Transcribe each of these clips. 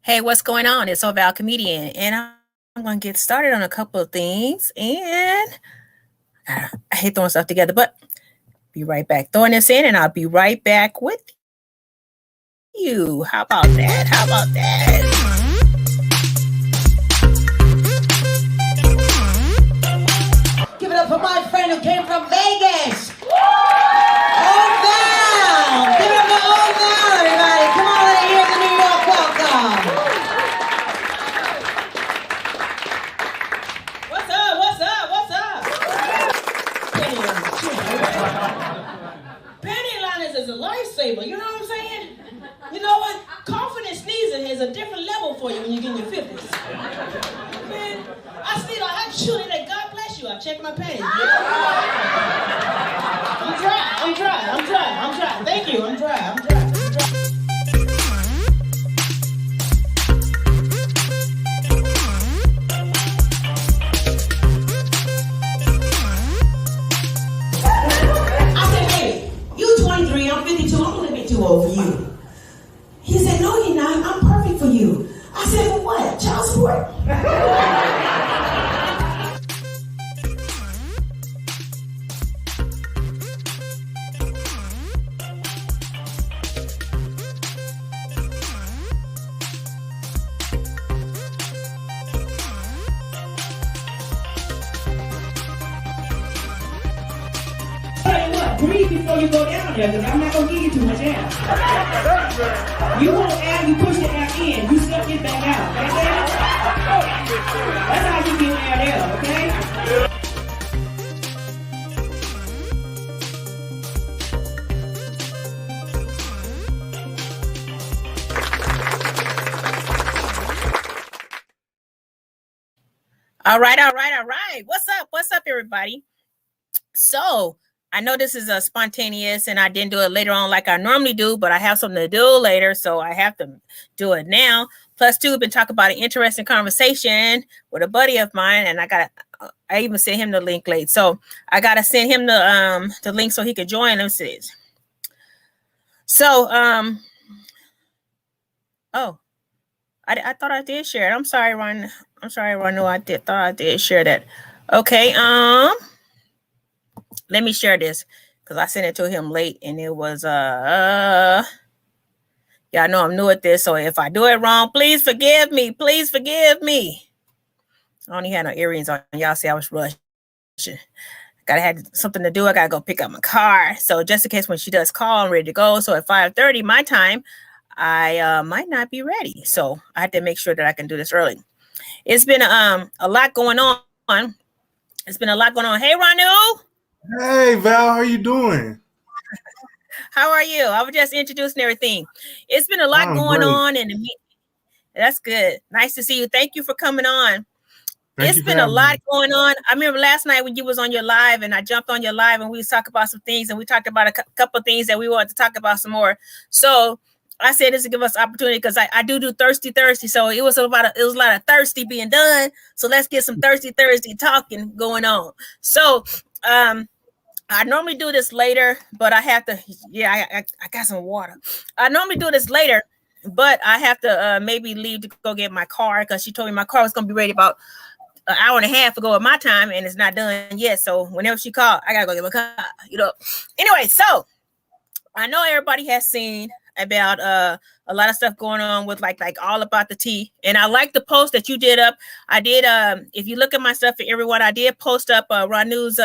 Hey, what's going on? It's Oval Comedian, and I'm going to get started on a couple of things. And I hate throwing stuff together, but be right back. Throwing this in, and I'll be right back with you. How about that? How about that? Give it up for my friend who came from Vegas. Oval! Give it up for Oval, everybody. Come on, let hear the New York welcome. What's up? What's up? What's up? Panty liners is a lifesaver. You know what I'm saying? You know what? Coughing and sneezing is a different level for you when you get in your 50s. Man, I truly that God bless you. I checked my panties. I'm dry. Thank you. I'm dry. I said, hey, you 23, I'm 52, I'm a little bit too old for you. He said, no, you're not. I'm perfect for you. I said, for what? Child support? Breathe before you go down there, because I'm not going to give you too much air. You want air, you push the air in, you suck it back out. Right? That's how you get air there, okay? All right. What's up, everybody? So, I know this is a spontaneous and I didn't do it later on like I normally do, but I have something to do later, so I have to do it now. Plus, two, been talking about an interesting conversation with a buddy of mine, and I even sent him the link late. So I gotta send him the link so he could join. Let's see. So I thought I did share it. I'm sorry, Ronnue. Thought I did share that. Okay, let me share this because I sent it to him late and it was yeah, I know I'm new at this, so if I do it wrong, please forgive me. I only had no earrings on. Y'all see I was rushing. Gotta have something to do. I gotta go pick up my car. So just in case when she does call, I'm ready to go. So at 5:30 my time, I might not be ready. So I have to make sure that I can do this early. It's been a lot going on. Hey, Ronnue. Hey, Val, how you doing? How are you? I was just introducing everything. It's been a lot going on, and that's good. Nice to see you. Thank you for coming on. It's been a lot going on. I remember last night when you was on your live, and I jumped on your live, and we was talking about some things, and we talked about a couple of things that we wanted to talk about some more. So I said this to give us opportunity because I do thirsty. So it was a lot of thirsty being done. So let's get some thirsty talking going on. So I normally do this later, but I have to. Yeah, I got some water. I normally do this later, but I have to maybe leave to go get my car because she told me my car was gonna be ready about an hour and a half ago at my time, and it's not done yet. So whenever she called, I gotta go get my car. Anyway, so I know everybody has seen about a lot of stuff going on with like all about the tea, and I like the post that you did up. I did. If you look at my stuff for everyone, I did post up Ronnue's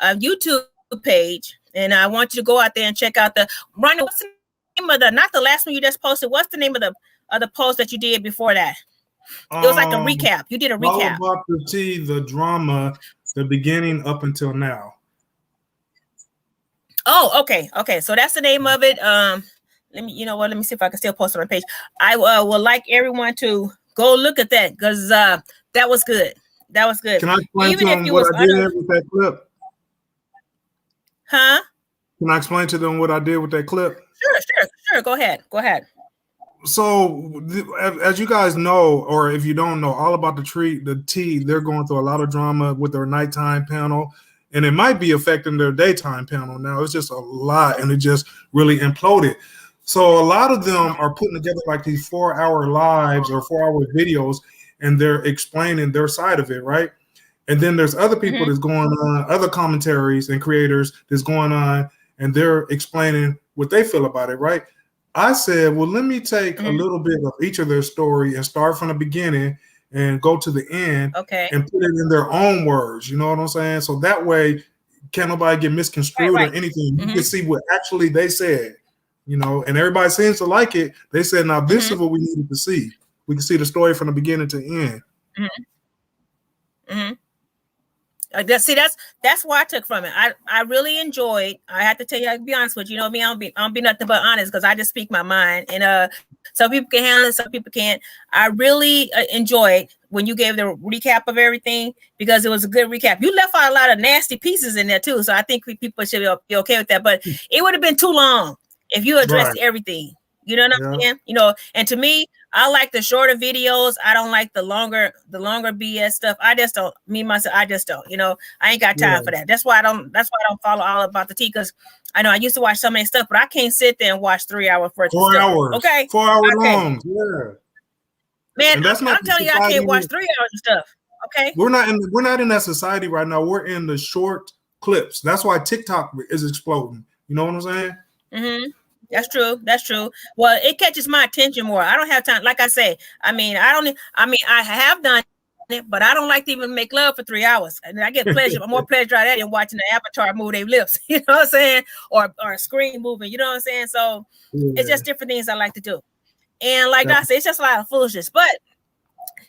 YouTube page, and I want you to go out there and check out the Ronnue. What's the name of not the last one you just posted? What's the name of the post that you did before that? It was like a recap. You did a recap. All about the tea, the drama, the beginning up until now. Oh, okay. So that's the name of it. Let me see if I can still post on my page. I would like everyone to go look at that because that was good. Can I explain to them what I did with that clip? Huh? Can I explain to them what I did with that clip? Sure. Go ahead. So, as you guys know, or if you don't know, all about the tea, they're going through a lot of drama with their nighttime panel, and it might be affecting their daytime panel now. It's just a lot, and it just really imploded. So a lot of them are putting together like these 4-hour lives or 4-hour videos, and they're explaining their side of it, right? And then there's other people that's going on, other commentaries and creators that's going on, and they're explaining what they feel about it, right? I said, well, let me take a little bit of each of their story and start from the beginning and go to the end and put it in their own words. You know what I'm saying? So that way, can't nobody get misconstrued or anything. You can see what actually they said, you know, and everybody seems to like it. They said, now this is what we needed to see. We can see the story from the beginning to end. That's what I took from it. I really enjoyed. I have to tell you, I can be honest with you. You know me, I don't be nothing but honest because I just speak my mind. And some people can handle it, some people can't. I really enjoyed when you gave the recap of everything because it was a good recap. You left out a lot of nasty pieces in there too, so I think people should be okay with that. But it would have been too long if you addressed everything. You know what I'm saying? You know, and to me, I like the shorter videos. I don't like the longer BS stuff. I just don't. Me myself, I just don't. You know, I ain't got time for that. That's why I don't follow all about the tea because I know I used to watch so many stuff, but I can't sit there and watch 3 hours worth of 4 stuff. hours. Okay, 4 hours long. Yeah, man, I'm telling you, I can't watch 3 hours of stuff. Okay, we're not in that society right now. We're in the short clips. That's why TikTok is exploding. You know what I'm saying? That's true. That's true. Well, it catches my attention more. I don't have time. Like I say, I have done it, but I don't like to even make love for 3 hours. And I get pleasure, more pleasure out of that than watching the avatar move their lips. You know what I'm saying? Or a screen moving. You know what I'm saying? So it's just different things I like to do. And like I said, it's just a lot of foolishness. But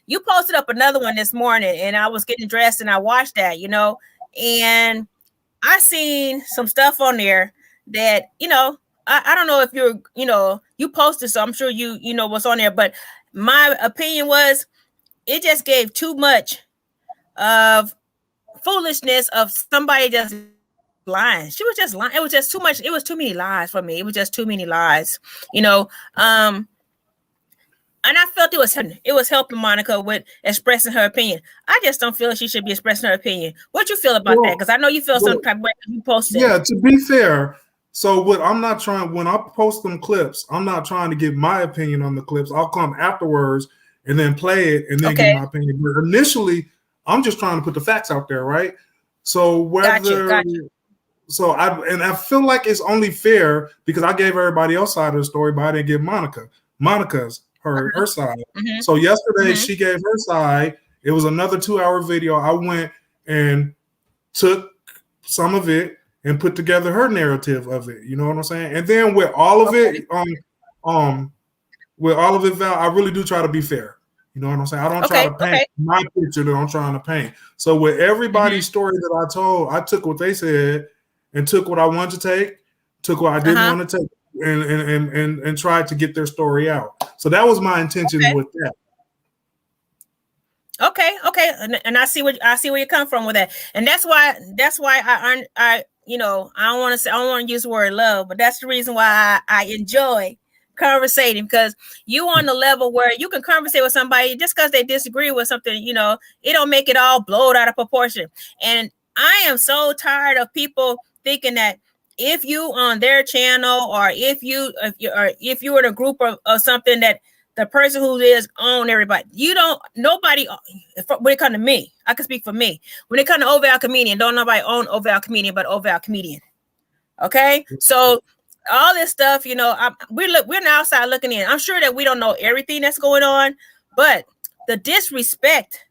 you posted up another one this morning, and I was getting dressed, and I watched that. You know, and I seen some stuff on there that I don't know if you posted, so I'm sure you know what's on there, but my opinion was it just gave too much of foolishness of somebody just lying. She was just lying. It was just too much. It was too many lies for me. It was just too many lies, and I felt it was helping Monica with expressing her opinion. I just don't feel she should be expressing her opinion. What you feel about that? Because I know you feel some type of way you posted. Yeah, to be fair. So when I post them clips, I'm not trying to give my opinion on the clips. I'll come afterwards and then play it and then give my opinion. But initially, I'm just trying to put the facts out there, right? So whether so I feel like it's only fair because I gave everybody else side of the story, but I didn't give Monica's her side. So yesterday she gave her side. It was another 2-hour video. I went and took some of it and put together her narrative of it. You know what I'm saying? And then with all of it, Val, I really do try to be fair. You know what I'm saying? I don't try to paint my picture that I'm trying to paint. So with everybody's story that I told, I took what they said and took what I wanted to take, took what I didn't want to take, and tried to get their story out. So that was my intention with that. Okay, and I see where you come from with that, and that's why I don't want to use the word love, but that's the reason why I enjoy conversating, because you on the level where you can conversate with somebody just because they disagree with something. It don't make it all blowed out of proportion. And I am so tired of people thinking that if you on their channel or if you're in a group of something that the person who is on everybody, nobody, when it comes to me, I can speak for me. When it comes to Oval Comedian, don't nobody own Oval Comedian but Oval Comedian. Okay? So all this stuff, we're now outside looking in. I'm sure that we don't know everything that's going on, but the disrespect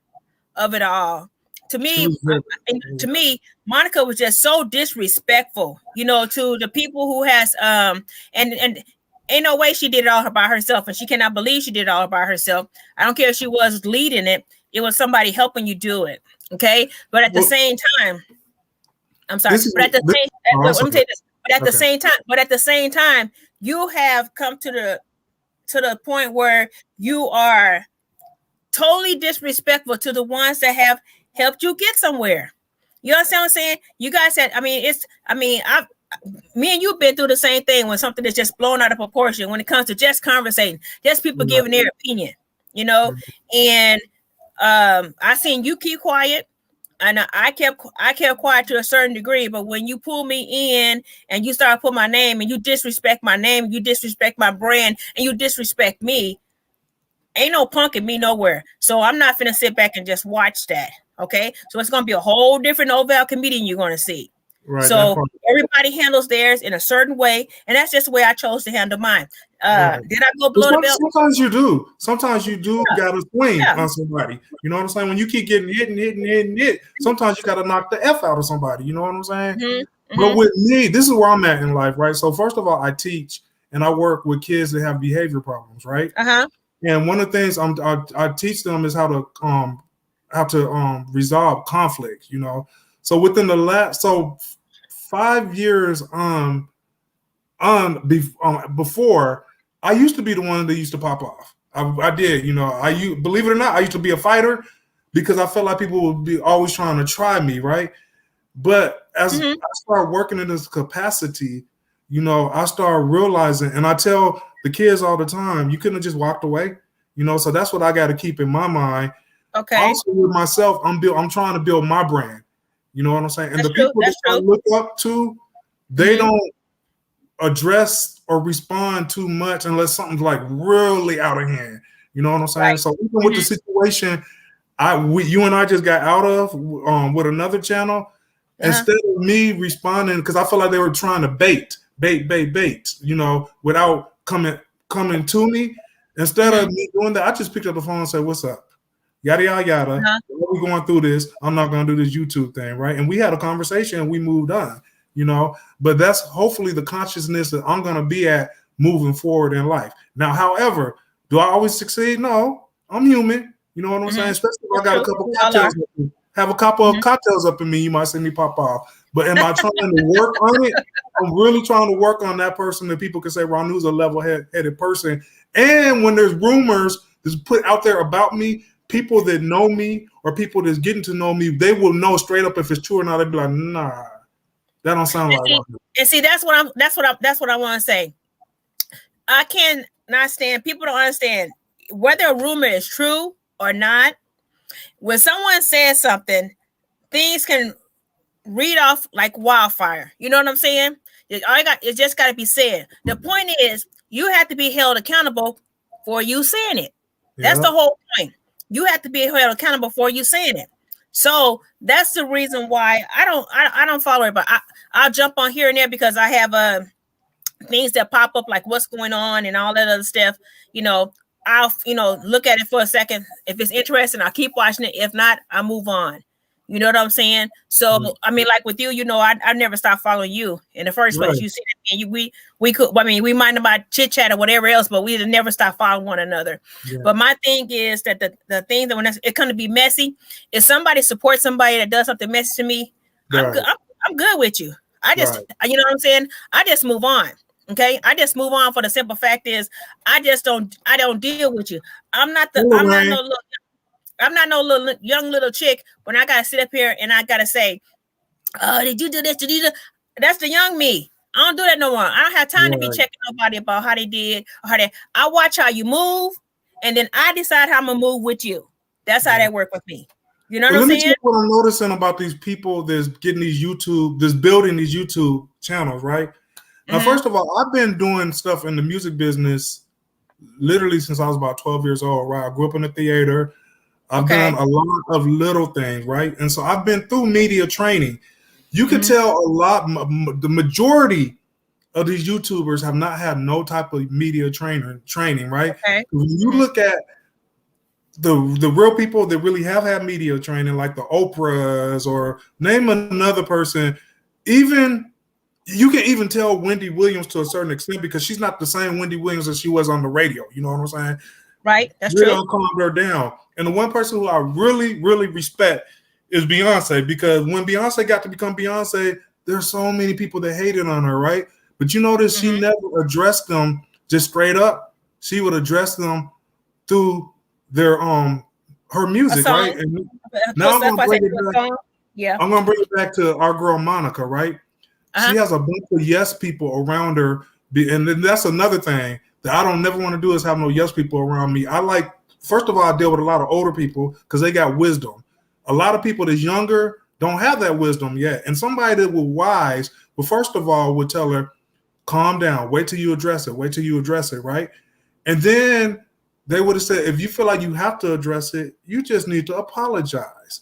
of it all, to me, Monica was just so disrespectful, to the people who has and ain't no way she did it all by herself, and she cannot believe she did it all by herself. I don't care if she was leading it; it was somebody helping you do it. Okay, but at the same time, I'm sorry. But at the same time, you have come to the point where you are totally disrespectful to the ones that have helped you get somewhere. You understand what I'm saying? You guys said, me and you've been through the same thing when something is just blown out of proportion when it comes to just conversating, just people giving their opinion, and I seen you keep quiet. and I kept quiet to a certain degree, but when you pull me in and you start putting my name and you disrespect my name, you disrespect my brand, and you disrespect me, ain't no punking me nowhere. So I'm not finna sit back and just watch that. Okay, so it's gonna be a whole different Oval comedian you're gonna see. Right. So everybody handles theirs in a certain way, and that's just the way I chose to handle mine. Right. Did I go blow the belt? Sometimes you do. Sometimes you do gotta swing on somebody. You know what I'm saying? When you keep getting hit, sometimes you gotta knock the F out of somebody. You know what I'm saying? Mm-hmm. But with me, this is where I'm at in life, right? So first of all, I teach and I work with kids that have behavior problems, right? And one of the things I teach them is how to resolve conflict. You know, so within the last 5 years before, I used to be the one that used to pop off. I did, you know. Believe it or not, I used to be a fighter because I felt like people would be always trying to try me, right? But as I started working in this capacity, you know, I started realizing, and I tell the kids all the time, you couldn't have just walked away, you know. So that's what I got to keep in my mind. Okay. Also with myself, I'm trying to build my brand. You know what I'm saying? And the people that I look up to, they don't address or respond too much unless something's like really out of hand. You know what I'm saying? Right. So even with the situation you and I just got out of with another channel, instead of me responding, because I feel like they were trying to bait, you know, without coming to me. Instead of me doing that, I just picked up the phone and said, "What's up? Yada, yada, yada. We're going through this. I'm not going to do this YouTube thing," right? And we had a conversation and we moved on, you know. But that's hopefully the consciousness that I'm going to be at moving forward in life. Now, however, do I always succeed? No, I'm human. You know what I'm saying? Especially if I got a couple of cocktails up in me, you might see me pop off. But am I trying to work on it? I'm really trying to work on that person that people can say, Ronnue's a level-headed person. And when there's rumors that's put out there about me, people that know me or people that's getting to know me, they will know straight up if it's true or not. They'd be like, "Nah, that don't sound like Ronnue." And see, that's what I want to say. I cannot stand. People don't understand whether a rumor is true or not. When someone says something, things can read off like wildfire. You know what I'm saying? It just got to be said. The point is, you have to be held accountable for you saying it. That's the whole point. You have to be held accountable for you saying it. So that's the reason why I don't follow it, but I'll jump on here and there because I have things that pop up like what's going on and all that other stuff. You know, I'll look at it for a second. If it's interesting, I'll keep watching it. If not, I'll move on. You know what I'm saying? So I mean, like with you, you know, I never stopped following you in the first place. You see, and we could. I mean, we mind about chit chat or whatever else, but we never stop following one another. Yeah. But my thing is that the thing that when it's going to be messy, if somebody supports somebody that does something messy to me, I'm good with you. I just, you know what I'm saying? I just move on. Okay, I just move on. For the simple fact is, I don't deal with you. I'm not no little young little chick when I gotta sit up here and I gotta say, "Oh, did you do this? Did you do?" That's the young me. I don't do that no more. I don't have time to be checking nobody about how they did or how they. I watch how you move, and then I decide how I'm gonna move with you. That's how that work with me. You know what I'm saying? Let me tell you what I'm noticing about these people that's building these YouTube channels, right? Now, first of all, I've been doing stuff in the music business literally since I was about 12 years old, right? I grew up in the theater. I've done a lot of little things, right? And so I've been through media training. You can tell the majority of these YouTubers have not had no type of media training, right? Okay. When you look at the real people that really have had media training, like the Oprahs or name another person, even you can even tell Wendy Williams to a certain extent because she's not the same Wendy Williams as she was on the radio. You know what I'm saying? Right. That's true. Don't calm her down. And the one person who I really, really respect is Beyonce, because when Beyonce got to become Beyonce, there's so many people that hated on her, right? But you notice she never addressed them just straight up. She would address them through their her music, right? And now I'm gonna bring it back. Yeah, I'm gonna bring it back to our girl Monica, right? She has a bunch of yes people around her, and then that's another thing that I don't never want to do is have no yes people around me. First of all, I deal with a lot of older people because they got wisdom. a lot of people that's younger don't have that wisdom yet. And somebody that was wise, well, first of all, would tell her, calm down, wait till you address it, right? And then they would have said, if you feel like you have to address it, you just need to apologize.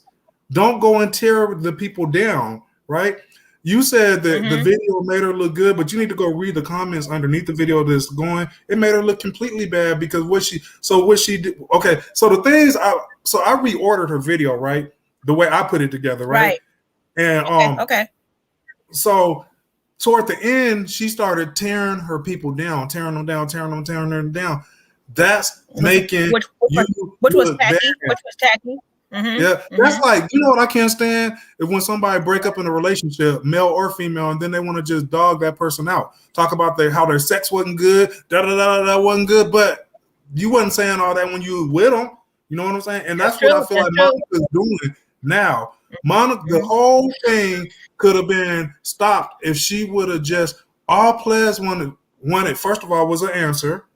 Don't go and tear the people down, right? You said that the video made her look good, but you need to go read the comments underneath the video that's going. It made her look completely bad because what she did. Okay, so the things I reordered her video, right? The way I put it together, right? And okay. So toward the end, she started tearing her people down, tearing them down. That's making which was tacky. Yeah, that's like, you know what I can't stand? If when somebody break up in a relationship, male or female, and then they want to just dog that person out. Talk about how their sex wasn't good, that wasn't good, but you wasn't saying all that when you was with them. You know what I'm saying? And that's what I feel like Monica's doing now. Monica, the whole thing could have been stopped if she would have just, all players wanted, first of all, was an answer.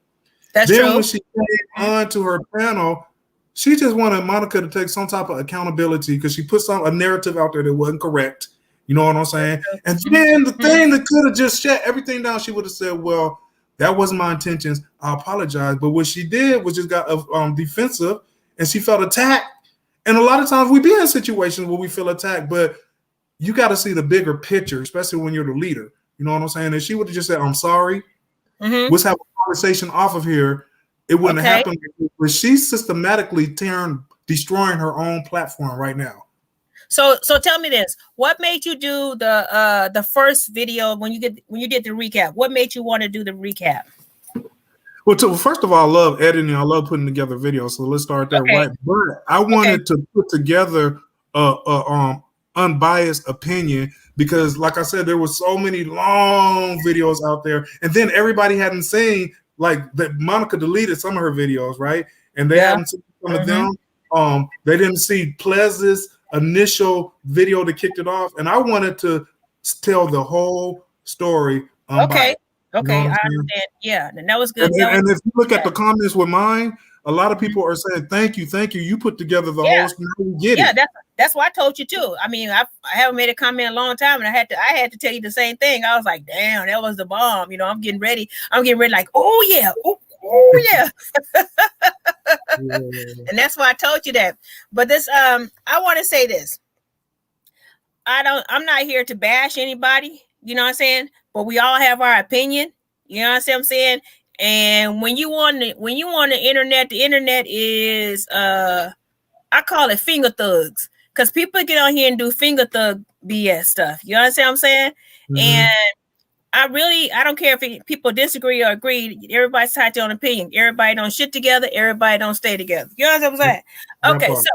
That's then true. When she came on to her panel, she just wanted Monica to take some type of accountability because she put a narrative out there that wasn't correct. You know what I'm saying? And then the thing that could have just shut everything down, she would have said, well, that wasn't my intentions. I apologize. But what she did was just got defensive and she felt attacked. And a lot of times we be in situations where we feel attacked, but you got to see the bigger picture, especially when you're the leader. You know what I'm saying? And she would have just said, I'm sorry. Let's have a conversation off of here. It wouldn't have happened, but she's systematically destroying her own platform right now. So tell me this: what made you do the first video when you did the recap? What made you want to do the recap? Well, first of all, I love editing. I love putting together videos. So let's start there, right? But I wanted to put together a unbiased opinion because, like I said, there were so many long videos out there, and then everybody hadn't seen. Like that, Monica deleted some of her videos, right? And they hadn't seen some of them. They didn't see Plez's initial video that kicked it off, and I wanted to tell the whole story. Okay, I understand. Yeah, and that was good. And if you look at the comments with mine, a lot of people are saying, "Thank you. You put together the whole story. We get it." That's why I told you too. I mean, I haven't made a comment in a long time, and I had to tell you the same thing. I was like, "Damn, that was the bomb." You know, I'm getting ready. Like, "Oh yeah, oh yeah." And that's why I told you that. But this, I want to say this. I'm not here to bash anybody. You know what I'm saying? But we all have our opinion. You know what I'm saying? And when you on the internet, the internet is I call it finger thugs. Because people get on here and do finger thug BS stuff. You understand what I'm saying? And I don't care if people disagree or agree. Everybody's tied to their own opinion. Everybody don't shit together. Everybody don't stay together. You know what I'm saying? Okay, so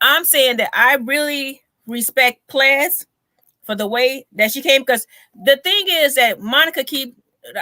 I'm saying that I really respect Plez for the way that she came. Because the thing is that Monica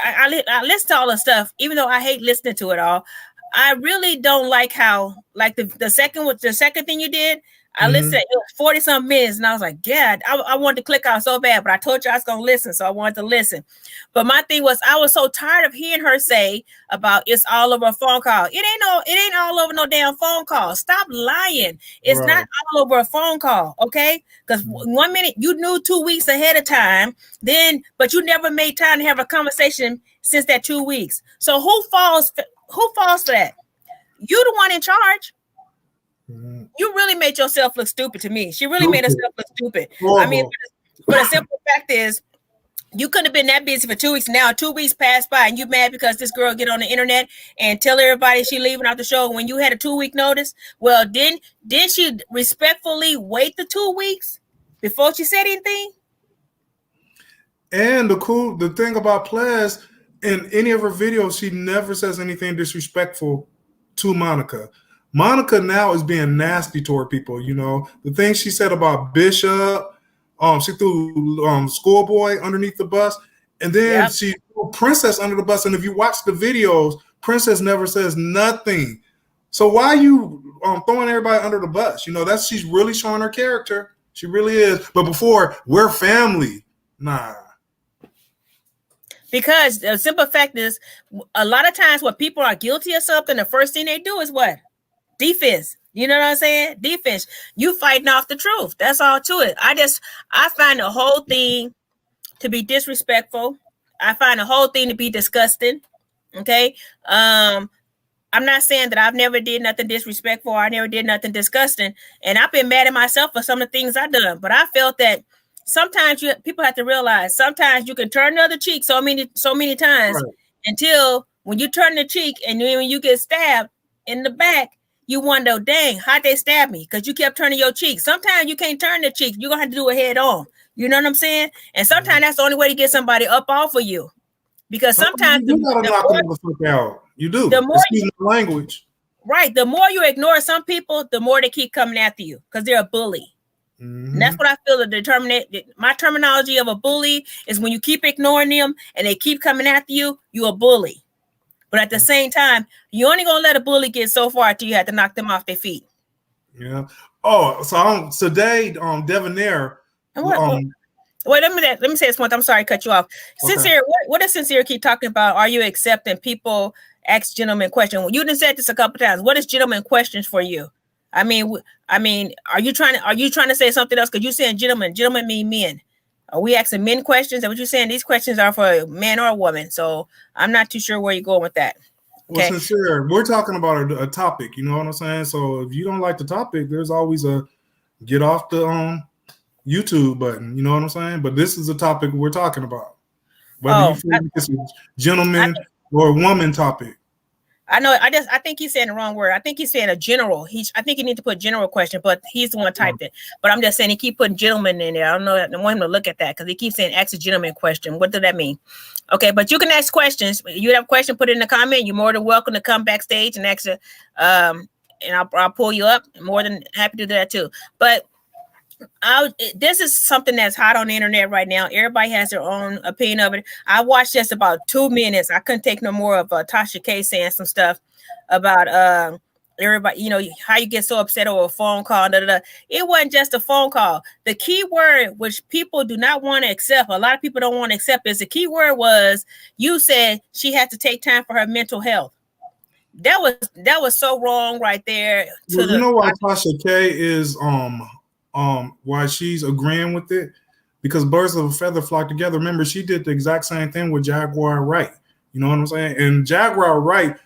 I listen to all the stuff, even though I hate listening to it all. I really don't like how, like the second thing you did. I listened. It was 40-some minutes, and I was like, "God, I wanted to click out so bad." But I told you I was gonna listen, so I wanted to listen. But my thing was, I was so tired of hearing her say about it's all over a phone call. It ain't all over no damn phone call. Stop lying. It's not all over a phone call, okay? Because 1 minute you knew 2 weeks ahead of time, but you never made time to have a conversation since that 2 weeks. So who falls for that? You the one in charge. You really made yourself look stupid to me. She really made herself look stupid. I mean, but the simple fact is, you couldn't have been that busy for 2 weeks. Now 2 weeks passed by, and you mad because this girl get on the internet and tell everybody she leaving off the show when you had a 2 week notice. Well, didn't she respectfully wait the 2 weeks before she said anything? And the thing about Plez, in any of her videos, she never says anything disrespectful to Monica. Monica now is being nasty toward people. You know, the things she said about Bishop, she threw Schoolboy underneath the bus, and then she threw Princess under the bus. And if you watch the videos, Princess never says nothing. So why are you throwing everybody under the bus? You know, she's really showing her character. She really is. But before, we're family. Nah. Because the simple fact is, a lot of times when people are guilty of something, the first thing they do is what? Defense. You know what I'm saying? Defense. You fighting off the truth. That's all to it. I find the whole thing to be disrespectful. I find the whole thing to be disgusting. Okay. I'm not saying that I've never did nothing disrespectful or I never did nothing disgusting. And I've been mad at myself for some of the things I've done. But I felt that sometimes people have to realize sometimes you can turn the other cheek so many times, right, until when you turn the cheek and then when you get stabbed in the back, you wonder, dang, how'd they stab me? Because you kept turning your cheek. Sometimes you can't turn the cheek. You're going to have to do it head on. You know what I'm saying? And sometimes that's the only way to get somebody up off of you. Because sometimes you gotta knock them the fuck out. You do. The more language. Right. The more you ignore some people, the more they keep coming after you because they're a bully. Mm-hmm. And that's what I feel my terminology of a bully is when you keep ignoring them and they keep coming after you, you're a bully. But at the same time, you only gonna let a bully get so far until you have to knock them off their feet. Yeah. Oh, so today, Devonair. Wait, let me say this one. I'm sorry to cut you off. Okay. Sincere, what does Sincere keep talking about? Are you accepting people ask gentlemen questions? You done said this a couple times. What is gentlemen questions for you? I mean, are you trying to say something else? Because you're saying gentlemen mean men. Are we asking men questions? And what you're saying, these questions are for a man or a woman. So I'm not too sure where you're going with that. Okay? Well, Sincere, we're talking about a topic. You know what I'm saying? So if you don't like the topic, there's always a get off the YouTube button. You know what I'm saying? But this is a topic we're talking about. Whether you feel it's a gentleman or a woman topic. I know. I think he's saying the wrong word. I think he's saying a general. I think you need to put general question, but he's the one typed it. But I'm just saying he keep putting gentleman in there. I don't know. I want him to look at that because he keeps saying ask a gentleman question. What does that mean? Okay, but you can ask questions. You have a question, put it in the comment. You're more than welcome to come backstage and ask it. And I'll pull you up. I'm more than happy to do that too. But this is something that's hot on the internet right now. Everybody has their own opinion of it. I watched just about 2 minutes. I couldn't take no more of Tasha K saying some stuff about everybody, you know, how you get so upset over a phone call. It wasn't just a phone call. The key word, which people do not want to accept, a lot of people don't want to accept, is the key word was you said she had to take time for her mental health. That was so wrong right there. You know why Tasha K is why she's agreeing with it? Because birds of a feather flock together. Remember, she did the exact same thing with Jaguar Wright. You know what I'm saying? And Jaguar Wright,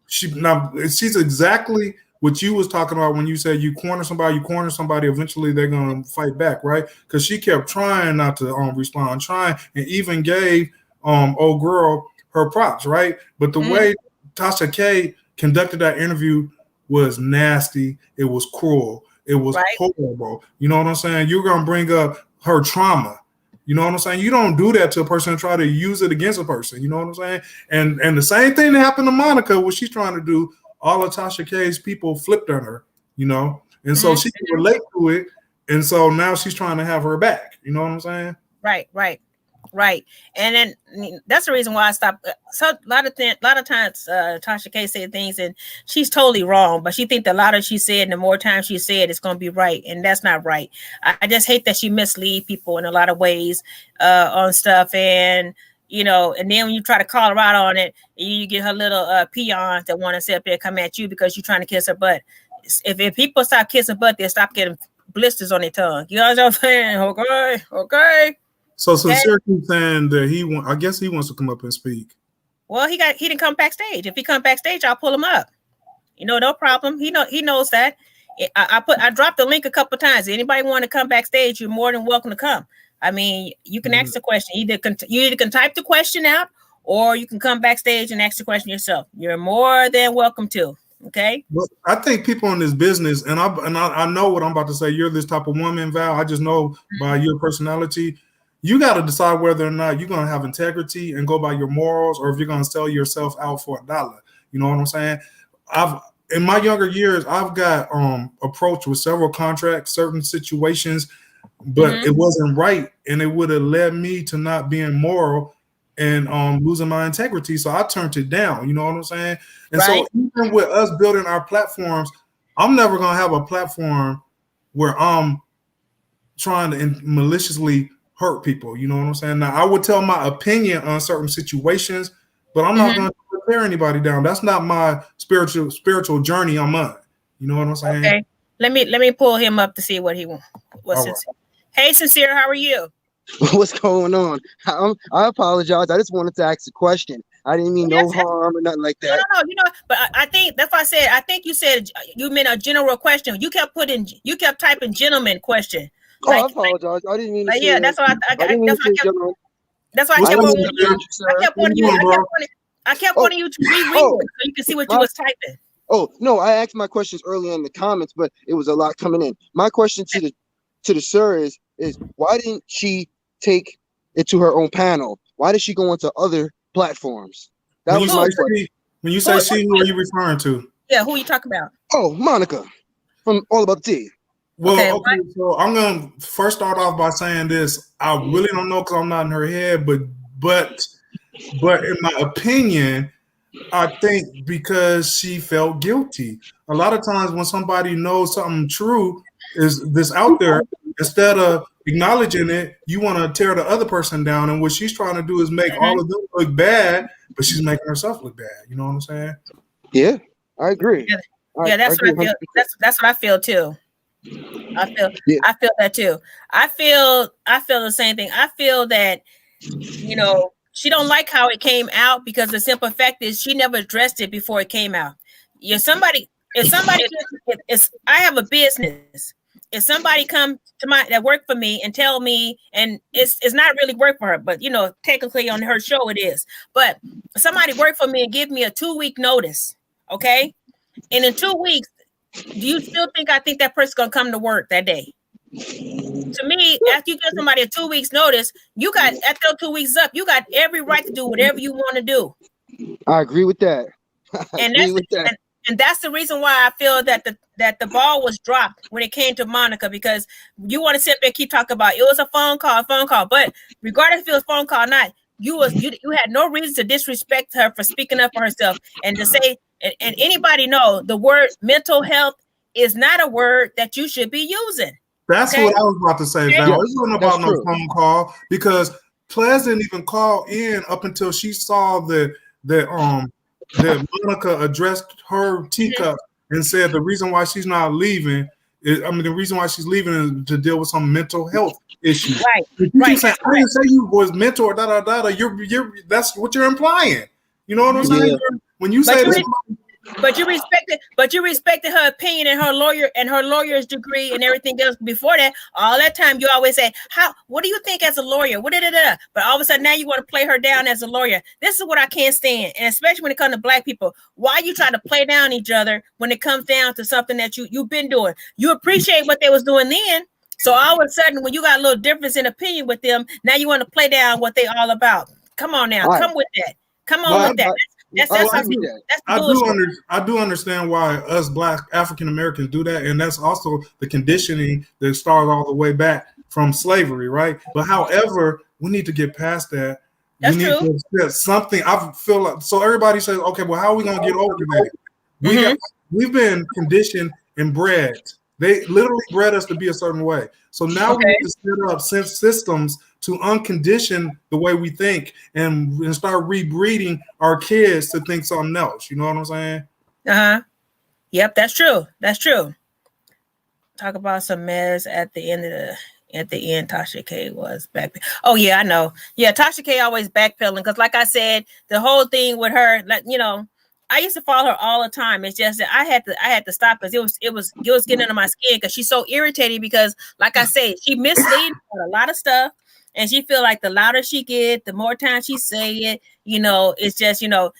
she's exactly what you was talking about when you said you corner somebody, eventually they're gonna fight back, right? Because she kept trying not to respond, and even gave old girl her props, right? But the way Tasha K conducted that interview was nasty. It was cruel. It was horrible. You know what I'm saying? You're going to bring up her trauma. You know what I'm saying? You don't do that to a person and try to use it against a person. You know what I'm saying? And the same thing that happened to Monica, what she's trying to do, all of Tasha K's people flipped on her, you know? And so she can relate to it. And so now she's trying to have her back. You know what I'm saying? Right. And then that's the reason why I stopped. So a lot of times Tasha K said things and she's totally wrong, but she think the louder she said, the more times she said, it's going to be right. And that's not right. I just hate that she mislead people in a lot of ways on stuff. And, you know, and then when you try to call her out on it, you get her little peons that want to sit up there and come at you because you're trying to kiss her butt. If people stop kissing butt, they'll stop getting blisters on their tongue. You know what I'm saying? Okay. So Sincere keeps saying that I guess he wants to come up and speak. Well, he didn't come backstage. If he come backstage, I'll pull him up. You know, no problem. He knows that. I dropped the link a couple of times. Anybody want to come backstage, you're more than welcome to come. I mean, you can ask the question. You either can type the question out or you can come backstage and ask the question yourself. You're more than welcome to. Okay. Well, I think people in this business, and I know what I'm about to say. You're this type of woman, Val. I just know by your personality. You got to decide whether or not you're going to have integrity and go by your morals, or if you're going to sell yourself out for $1. You know what I'm saying? In my younger years, I've got approached with several contracts, certain situations, but it wasn't right, and it would have led me to not being moral and losing my integrity. So I turned it down. You know what I'm saying? And so even with us building our platforms, I'm never going to have a platform where I'm trying to maliciously hurt people. You know what I'm saying? Now, I would tell my opinion on certain situations, but I'm not going to tear anybody down. That's not my spiritual journey I'm on. You know what I'm saying? Okay. Let me pull him up to see what he wants. What's his? Hey, Sincere, how are you? What's going on? I apologize. I just wanted to ask a question. I didn't mean no harm or nothing like that. No. But I think that's why I said. I think you said you meant a general question. You kept typing gentleman question. I apologize. I didn't mean to say that's why I kept wanting you to reread it so you can see what you was typing. Oh no, I asked my questions earlier in the comments, but it was a lot coming in. My question to the sir is why didn't she take it to her own panel? Why did she go into other platforms? That was my question. When you say she, who are you referring to? Yeah, who are you talking about? Oh, Monica from All About the Tea. Well, okay, so I'm gonna first start off by saying this. I really don't know because I'm not in her head, but in my opinion, I think because she felt guilty. A lot of times when somebody knows something true is this out there, instead of acknowledging it, you want to tear the other person down. And what she's trying to do is make all of them look bad, but she's making herself look bad. You know what I'm saying? Yeah, I agree. Yeah, that's what I feel. That's what I feel too. I feel that too. I feel the same thing. I feel that, she don't like how it came out because the simple fact is she never addressed it before it came out. If somebody, I have a business. If somebody come to that work for me and tell me, and it's not really work for her, but technically on her show it is. But somebody work for me and give me a 2-week notice, okay? And in 2 weeks, do you still think I think that person's gonna come to work that day? To me, after you give somebody a 2 weeks notice, you got after 2 weeks up, you got every right to do whatever you want to do. I agree with that. And that's the reason why I feel that the ball was dropped when it came to Monica, because you want to sit there and keep talking about it was a phone call, but regardless if it was a phone call or not, you had no reason to disrespect her for speaking up for herself and to say. And anybody know the word mental health is not a word that you should be using. That's what I was about to say, Val. It wasn't about no phone call because Ples didn't even call in up until she saw that Monica addressed her teacup and said the reason why she's not leaving the reason why she's leaving is to deal with some mental health issues. Right. You keep saying, I didn't say you was mental or You're that's what you're implying. You know what I'm saying? When you say but you respected her opinion and her lawyer's degree and everything else before that. All that time you always say, what do you think as a lawyer? But all of a sudden now you want to play her down as a lawyer. This is what I can't stand. And especially when it comes to Black people, why you try to play down each other when it comes down to something that you've been doing. You appreciate what they was doing then. So all of a sudden when you got a little difference in opinion with them, now you want to play down what they all about. Come on now, come with that. Come on with that. I do understand why us Black African Americans do that, and that's also the conditioning that started all the way back from slavery, right? But however, we need to get past that. That's we need true. to set something. I feel like so everybody says, okay, well, how are we gonna get over that? We've been conditioned and bred. They literally bred us to be a certain way. So now we need to set up systems to uncondition the way we think and start rebreeding our kids to think something else. You know what I'm saying? Yep, that's true. That's true. Talk about some mess at the end. Tasha K was back. Oh yeah, I know. Yeah, Tasha K always backpedaling because, like I said, the whole thing with her, I used to follow her all the time. It's just that I had to stop because it was getting under my skin because she's so irritating because, like I say, she misleads on a lot of stuff. And she feel like the louder she get, the more time she say it, it's just, are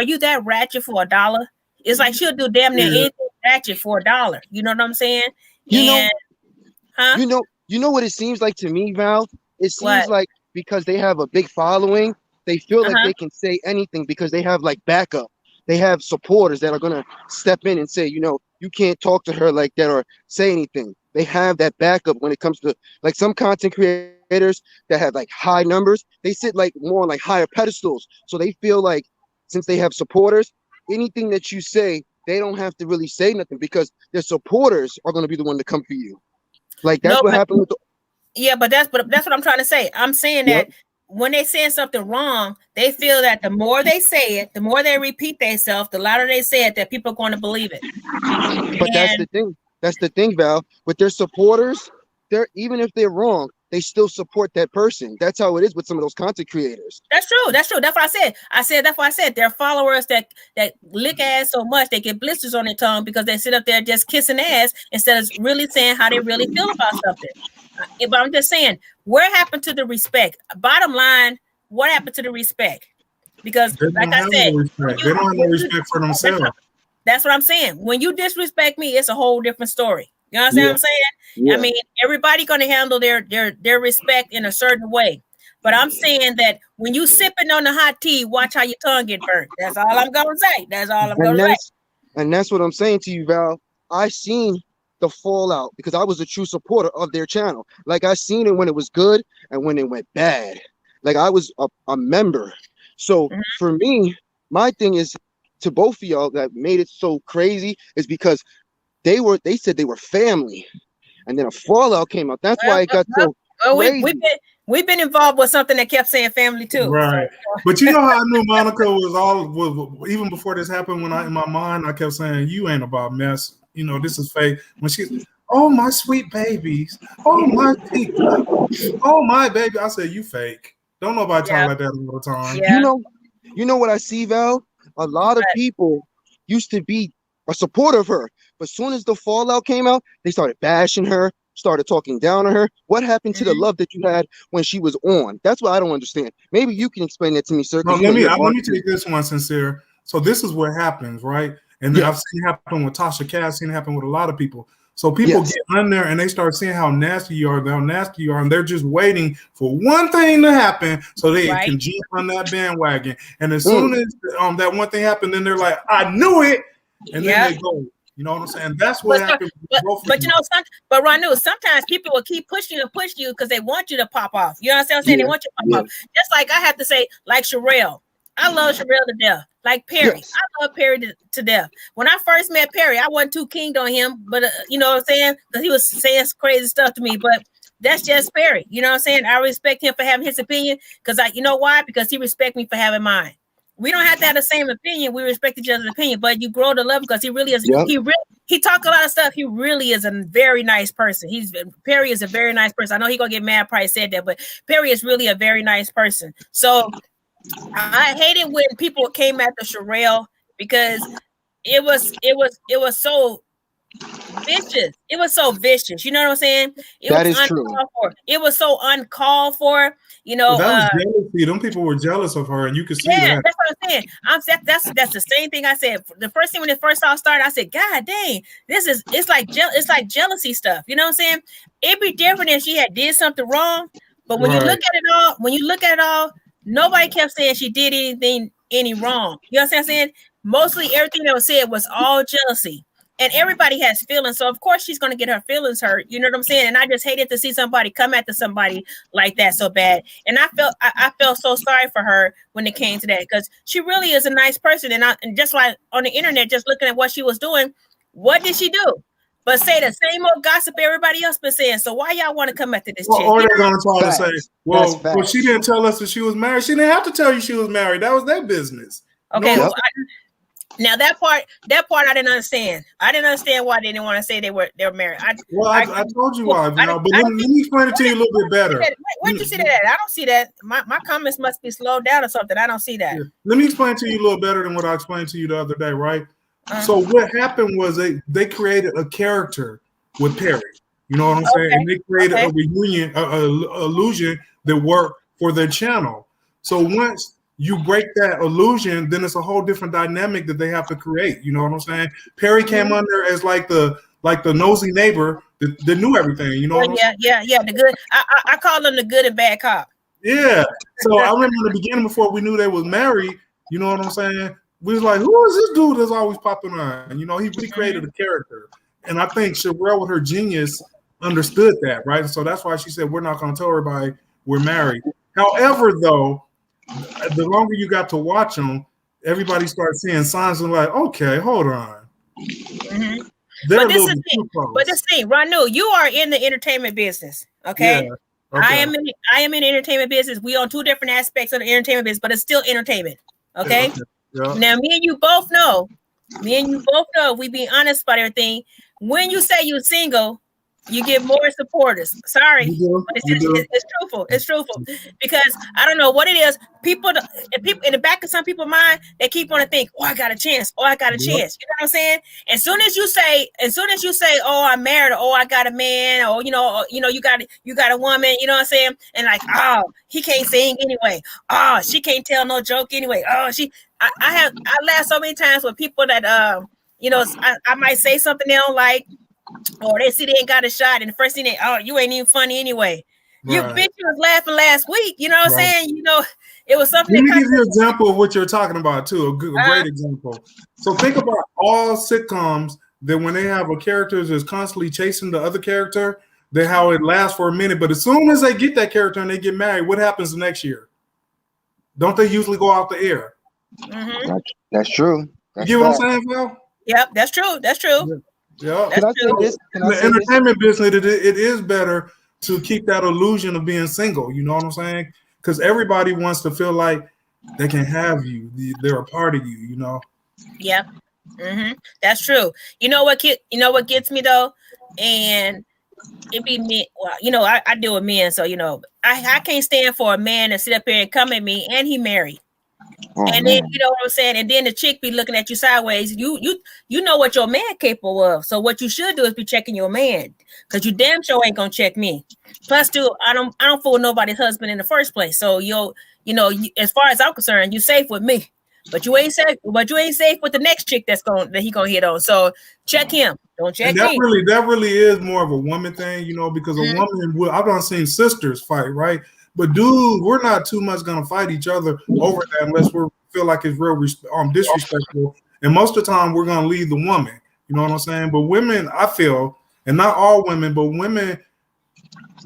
you that ratchet for $1? It's like she'll do damn near anything ratchet for $1. You know what I'm saying? You know what it seems like to me, Val? It seems like because they have a big following, they feel like they can say anything because they have like backup. They have supporters that are gonna step in and say, you can't talk to her like that or say anything. They have that backup when it comes to like some content creators that have like high numbers. They sit like more on like higher pedestals. So they feel like since they have supporters, anything that you say, they don't have to really say nothing because their supporters are going to be the one to come for you. Like that's what happened with but that's what I'm trying to say. I'm saying that when they saying something wrong, they feel that the more they say it, the more they repeat themselves, the louder they say it, that people are going to believe it. But that's the thing. That's the thing, Val. With their supporters, they're even if they're wrong, they still support that person. That's how it is with some of those content creators. That's true. That's true. That's what I said. That's what I said. They're followers that lick ass so much they get blisters on their tongue because they sit up there just kissing ass instead of really saying how they really feel about something. But I'm just saying, where happened to the respect? Bottom line, what happened to the respect? Because, like I said, they don't have no respect for themselves. That's what I'm saying. When you disrespect me, it's a whole different story. You understand what I'm saying? Yeah. I mean, everybody going to handle their respect in a certain way. But I'm saying that when you sipping on the hot tea, watch how your tongue get burnt. That's all I'm going to say. That's all I'm going to say. And that's what I'm saying to you, Val. I seen the fallout because I was a true supporter of their channel. Like I seen it when it was good and when it went bad. Like I was a member. So for me, my thing is to both of y'all that made it so crazy is because they said they were family, and then a fallout came out. That's why it got so crazy. We've been involved with something that kept saying family too. Right. So. But you know how I knew Monica was even before this happened, when in my mind I kept saying, you ain't about mess. You know, this is fake. When she's, oh my sweet babies, oh my teeth, oh my baby. I said, you fake. Don't nobody talk like that all the time. Yeah. You know what I see, Val? A lot of people used to be a supporter of her, but as soon as the fallout came out, they started bashing her, started talking down on her. What happened to the love that you had when she was on? That's what I don't understand. Maybe you can explain that to me, sir. No, let me take this one, Sincere. So this is what happens, right? And I've seen it happen with Tasha Cass, seen it happen with a lot of people. So people get on there and they start seeing how nasty you are, and they're just waiting for one thing to happen so they can jump on that bandwagon. And as soon as that one thing happened, then they're like, I knew it, and then they go. You know what I'm saying? That's what happened. But you know, but Ronnue, sometimes people will keep pushing you because they want you to pop off. You know what I'm saying? They want you to pop off. Just like I have to say, like Sherelle. I love Sherelle to death. Like Perry. I love Perry to death. When I first met Perry, I wasn't too keen on him, but you know what I'm saying? Because he was saying crazy stuff to me, but that's just Perry. You know what I'm saying? I respect him for having his opinion because you know why? Because he respects me for having mine. We don't have to have the same opinion. We respect each other's opinion, but you grow to love because he really is. He talk a lot of stuff. He really is a very nice person. Perry is a very nice person. I know he gonna get mad. Probably said that, but Perry is really a very nice person. So I hated when people came after Sherelle because it was so vicious. It was so vicious. You know what I'm saying? That is true. It was so uncalled for. You know, that was jealousy. Them people were jealous of her, and you could see that. That's what I'm saying. That's the same thing I said. The first thing when it first all started, I said, God dang, it's like jealousy stuff. You know what I'm saying? It'd be different if she had did something wrong, but when you look at it all, nobody kept saying she did any wrong. You know what I'm saying? Mostly everything that was said was all jealousy. And everybody has feelings, so of course she's going to get her feelings hurt. You know what I'm saying? And I just hated to see somebody come after somebody like that so bad. And I felt so sorry for her when it came to that because she really is a nice person. And just like on the internet, just looking at what she was doing, what did she do? But say the same old gossip everybody else been saying. So why y'all want to come after this chick? Or they're going to try to say, well, she didn't tell us that she was married. She didn't have to tell you she was married. That was their business. Okay. No. Now that part I didn't understand. I didn't understand why they didn't want to say they were married. I told you why, but let me explain it to you a little bit better. Where'd you see that? I don't see that. My comments must be slowed down or something. I don't see that. Yeah. Let me explain to you a little better than what I explained to you the other day, right? So what happened was they created a character with Perry. You know what I'm saying? And they created a reunion, illusion that worked for their channel. So once you break that illusion, then it's a whole different dynamic that they have to create. You know what I'm saying? Perry came under as like the nosy neighbor that knew everything. You know? Yeah. The good. I call them the good and bad cop. Yeah. So I remember in the beginning before we knew they was married. You know what I'm saying? We was like, who is this dude that's always popping on? You know, he really created a character, and I think Sherelle, with her genius, understood that, right? So that's why she said, we're not going to tell everybody we're married. However, though, the longer you got to watch them, everybody starts seeing signs of like, okay, hold on. But this thing, Ronnue, you are in the entertainment business, okay? Okay. I am in the entertainment business. We on two different aspects of the entertainment business, but it's still entertainment. Okay. Yeah. Now, me and you both know, we being honest about everything. When you say you're single, you get more supporters. Sorry, but it's truthful. It's truthful because I don't know what it is. People in the back of some people's mind, they keep on to think, "Oh, I got a chance. Oh, I got a chance." You know what I'm saying? As soon as you say, "Oh, I'm married," or "Oh, I got a man," or you got a woman. You know what I'm saying? And like, "Oh, he can't sing anyway. Oh, she can't tell no joke anyway. Oh, I laugh so many times with people that I might say something they don't like. Or they see they ain't got a shot, and the first thing you ain't even funny anyway. Right. You bitch, you was laughing last week. You know what I'm saying? You know, it was something. Let me give you an example of what you're talking about too. A great example. So think about all sitcoms that when they have a character that's constantly chasing the other character, that how it lasts for a minute. But as soon as they get that character and they get married, what happens the next year? Don't they usually go off the air? Mm-hmm. That's true. You know what I'm saying, Phil? Yep, that's true. That's true. Yeah. Can I say this? In the entertainment business, it is better to keep that illusion of being single. You know what I'm saying? Because everybody wants to feel like they can have you. They're a part of you. You know. Yep. Mm-hmm. That's true. You know what gets me though, and it be me. Well, I deal with men, so I can't stand for a man to sit up here and come at me, and he married. And then you know what I'm saying, and then the chick be looking at you sideways. You know what your man capable of. So what you should do is be checking your man, because you damn sure ain't gonna check me. Plus, too, I don't fool nobody's husband in the first place. So as far as I'm concerned, you safe with me, but you ain't safe. But you ain't safe with the next chick that he gonna hit on. So check him. Don't check me. That really is more of a woman thing, because a woman. I've done seen sisters fight, right? But dude, we're not too much gonna fight each other over that unless we feel like it's real disrespectful. And most of the time, we're gonna leave the woman. You know what I'm saying? But women, I feel, and not all women, but women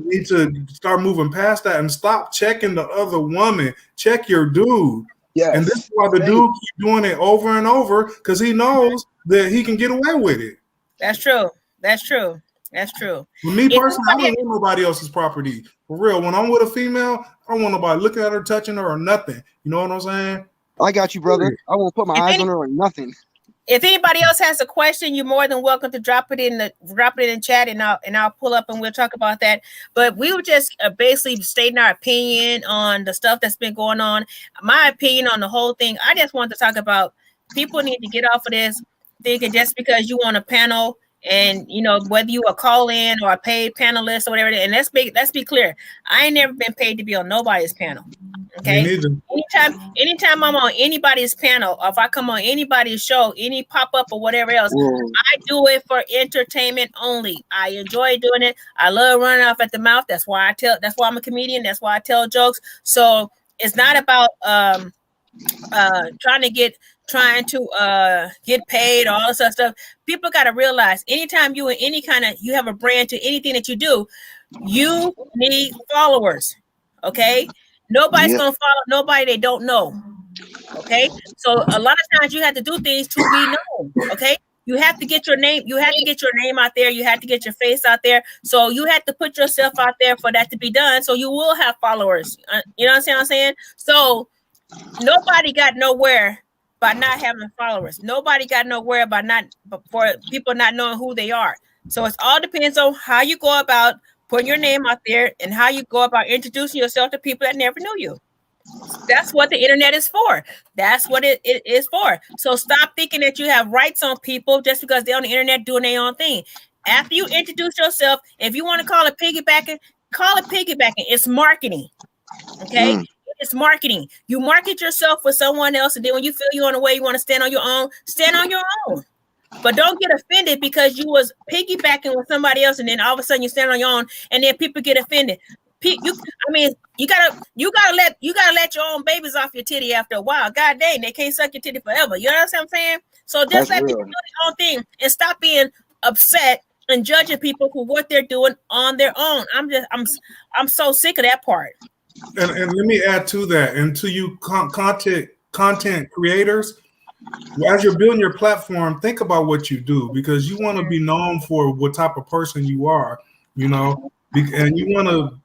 need to start moving past that and stop checking the other woman. Check your dude. Yes. And this is why the dude keep doing it over and over, because he knows that he can get away with it. That's true. That's true. That's true. For me personally, I don't want nobody else's property. For real, when I'm with a female, I don't want nobody looking at her, touching her, or nothing. You know what I'm saying? I got you, brother. I won't put my eyes on her or nothing. If anybody else has a question, you're more than welcome to drop it in the chat, and I'll pull up and we'll talk about that. But we were just basically stating our opinion on the stuff that's been going on. My opinion on the whole thing. I just want to talk about people need to get off of this thinking just because you want a panel. And whether you a call-in or a paid panelist or whatever, and let's be clear, I ain't never been paid to be on nobody's panel. Okay. Anytime I'm on anybody's panel, or if I come on anybody's show, any pop-up or whatever else, I do it for entertainment only. I enjoy doing it. I love running off at the mouth. That's why I'm a comedian. That's why I tell jokes. So it's not about trying to get paid or all this other stuff. People got to realize anytime you have a brand to anything that you do, you need followers. Okay. Nobody's going to follow nobody they don't know. Okay. So a lot of times you have to do things to be known. Okay. You have to get your name. You have to get your name out there. You have to get your face out there. So you have to put yourself out there for that to be done. So you will have followers. You know what I'm saying? So nobody got nowhere by not having followers. Nobody got nowhere for people not knowing who they are. So it all depends on how you go about putting your name out there and how you go about introducing yourself to people that never knew you. That's what the internet is for. That's what it is for. So stop thinking that you have rights on people just because they're on the internet doing their own thing. After you introduce yourself, if you want to call it piggybacking, call it piggybacking. It's marketing. Okay. It's marketing. You market yourself with someone else, and then when you feel you're on the way, you want to stand on your own, stand on your own. But don't get offended because you was piggybacking with somebody else, and then all of a sudden you stand on your own, and then people get offended. You gotta let your own babies off your titty after a while. God dang, they can't suck your titty forever. You know what I'm saying? So just let people do their own thing and stop being upset and judging people for what they're doing on their own. I'm so sick of that part. And let me add to that, and to you content creators, as you're building your platform, think about what you do, because you want to be known for what type of person you are. and you want to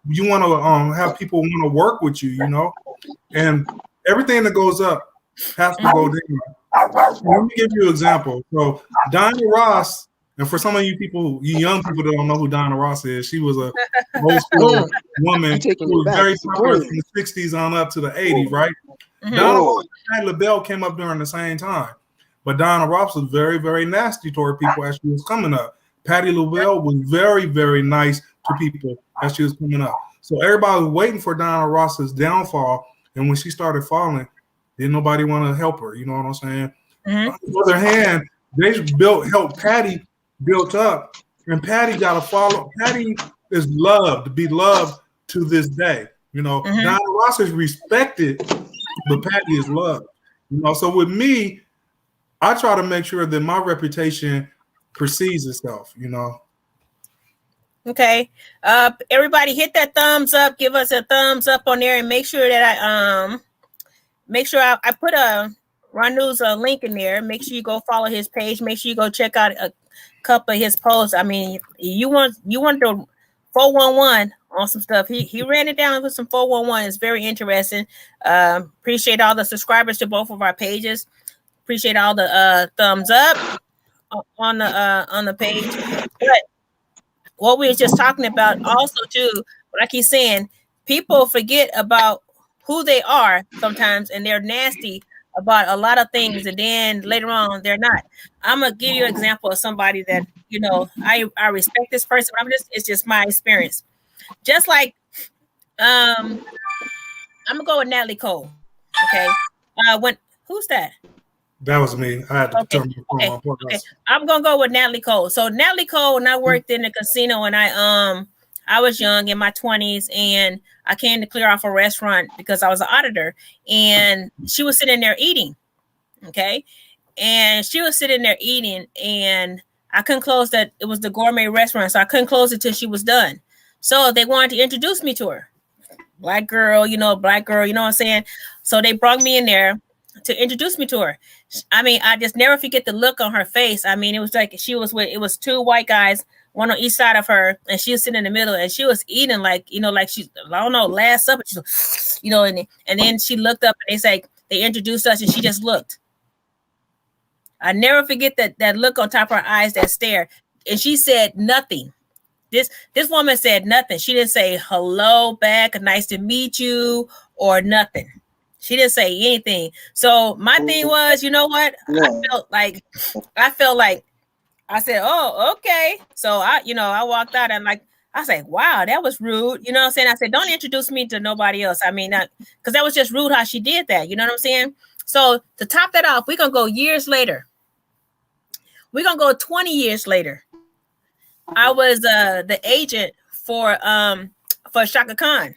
have people want to work with you, you know, and everything that goes up has to go down. Let me give you an example. So Diana Ross, and for some of you people, you young people that don't know who Diana Ross is, she was a old school woman who was very popular from the 60s on up to the 80s, right? Diana Ross and Patti LaBelle came up during the same time. But Diana Ross was very, very nasty toward people as she was coming up. Patti LaBelle was very, very nice to people as she was coming up. So everybody was waiting for Diana Ross's downfall. And when she started falling, didn't nobody want to help her. You know what I'm saying? On the other hand, they helped Patti built up. And Patti got to follow. Patti is beloved to this day. You know, Diana Ross is respected, but Patti is loved. You know, so with me, I try to make sure that my reputation precedes itself, you know. Okay. Everybody hit that thumbs up. Give us a thumbs up on there and make sure that I put a Ronnue's link in there. Make sure you go follow his page. Make sure you go check out a couple of his posts. I mean, you want the 411 on some stuff. He ran it down with some 411. It's very interesting. Appreciate all the subscribers to both of our pages. Appreciate all the thumbs up on the page. But what we were just talking about also too, what I keep saying, people forget about who they are sometimes, and they're nasty about a lot of things, and then later on they're not. I'm gonna give you an example of somebody that, you know, I respect this person. It's just my experience. Just like I'm gonna go with Natalie Cole. Okay. Who's that? That was me. I had to turn my phone on. Okay. I'm gonna go with Natalie Cole. So Natalie Cole, when I worked in the casino, and I was young in my 20s, and I came to clear off a restaurant because I was an auditor, and she was sitting there eating. Okay. And she was sitting there eating, and I couldn't close that. It was the gourmet restaurant, so I couldn't close it till she was done. So they wanted to introduce me to her. Black girl, you know what I'm saying? So they brought me in there to introduce me to her. I mean, I just never forget the look on her face. I mean, it was like it was two white guys, one on each side of her, and she was sitting in the middle, and she was eating like, you know, like she's, I don't know, last supper, she's, you know, and then she looked up, and they introduced us, and she just looked. I never forget that look on top of her eyes, that stare. And she said nothing. This woman said nothing. She didn't say hello back, nice to meet you, or nothing. She didn't say anything. So my thing was, you know what? Yeah. I felt like I said, oh, okay. So I walked out, and I said, wow, that was rude. You know what I'm saying? I said, don't introduce me to nobody else. I mean, because that was just rude how she did that. You know what I'm saying? So to top that off, we're going to go years later. We're going to go 20 years later. I was the agent for Chaka Khan.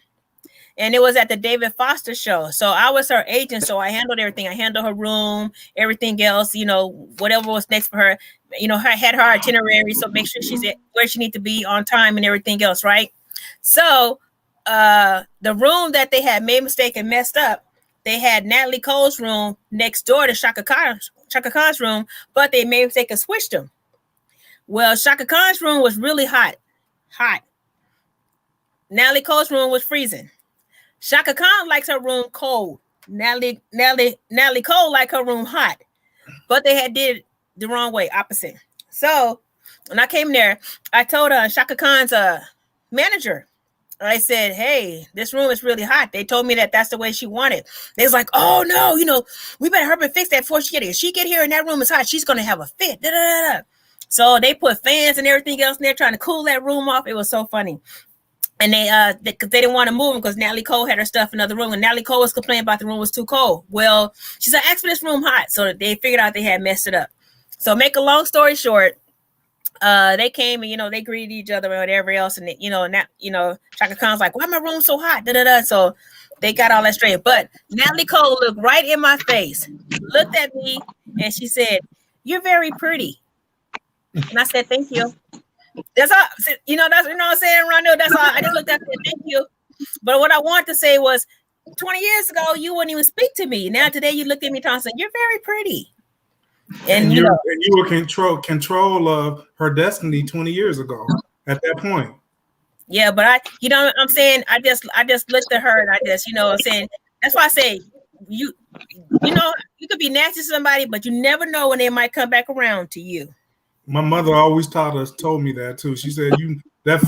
And it was at the David Foster show. So I was her agent. So I handled everything. I handled her room, everything else, you know, whatever was next for her. You know, I had her itinerary. So make sure she's at where she needs to be on time and everything else, right? So the room that they had made a mistake and messed up, they had Natalie Cole's room next door to Chaka Khan's room, but they made a mistake and switched them. Well, Chaka Khan's room was really hot. Natalie Cole's room was freezing. Chaka Khan likes her room cold. Natalie Cole liked her room hot. But they had did it the wrong way, opposite. So when I came there, I told Chaka Khan's manager, I said, hey, this room is really hot. They told me that that's the way she wanted. They was like, oh, no, you know, we better hurry and fix that before she get here. If she get here and that room is hot, she's going to have a fit. Da, da, da, da. So they put fans and everything else in there trying to cool that room off. It was so funny. And they didn't want to move them because Natalie Cole had her stuff in another room, and Natalie Cole was complaining about the room was too cold. Well, she said, ask for this room hot. So they figured out they had messed it up. So make a long story short, they came and, you know, they greeted each other and whatever else. And, Chaka Khan's like, why my room so hot? Da, da, da. So they got all that straight. But Natalie Cole looked right in my face, looked at me, and she said, you're very pretty. And I said, thank you. That's all, you know what I'm saying, Ronnue? That's all. I just looked at it, thank you. But what I wanted to say was 20 years ago, you wouldn't even speak to me. Now today you looked at me and said, you're very pretty. And you were control of her destiny 20 years ago at that point. Yeah, but I'm saying, I just looked at her and I just, I'm saying, that's why I say you could be nasty to somebody, but you never know when they might come back around to you. My mother always told me that too. She said, that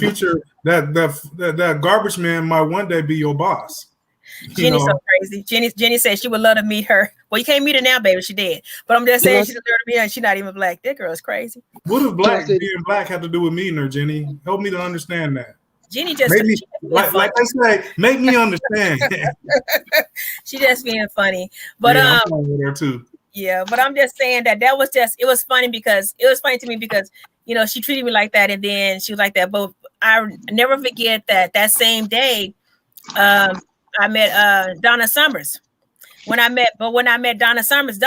garbage man might one day be your boss. Jenny's so crazy. Jenny said she would love to meet her. Well, you can't meet her now, baby. She did. But I'm just saying she'd love to meet her, and she's not even black. That girl is crazy. What does being black have to do with meeting her, Jenny? Help me to understand that. Jenny just like I say, make me understand. She just being funny. But I'm with her too. Yeah, but I'm just saying that was just, it was funny to me because she treated me like that, and then she was like that. But I never forget that same day, I met Donna Summers. When I met Donna Summers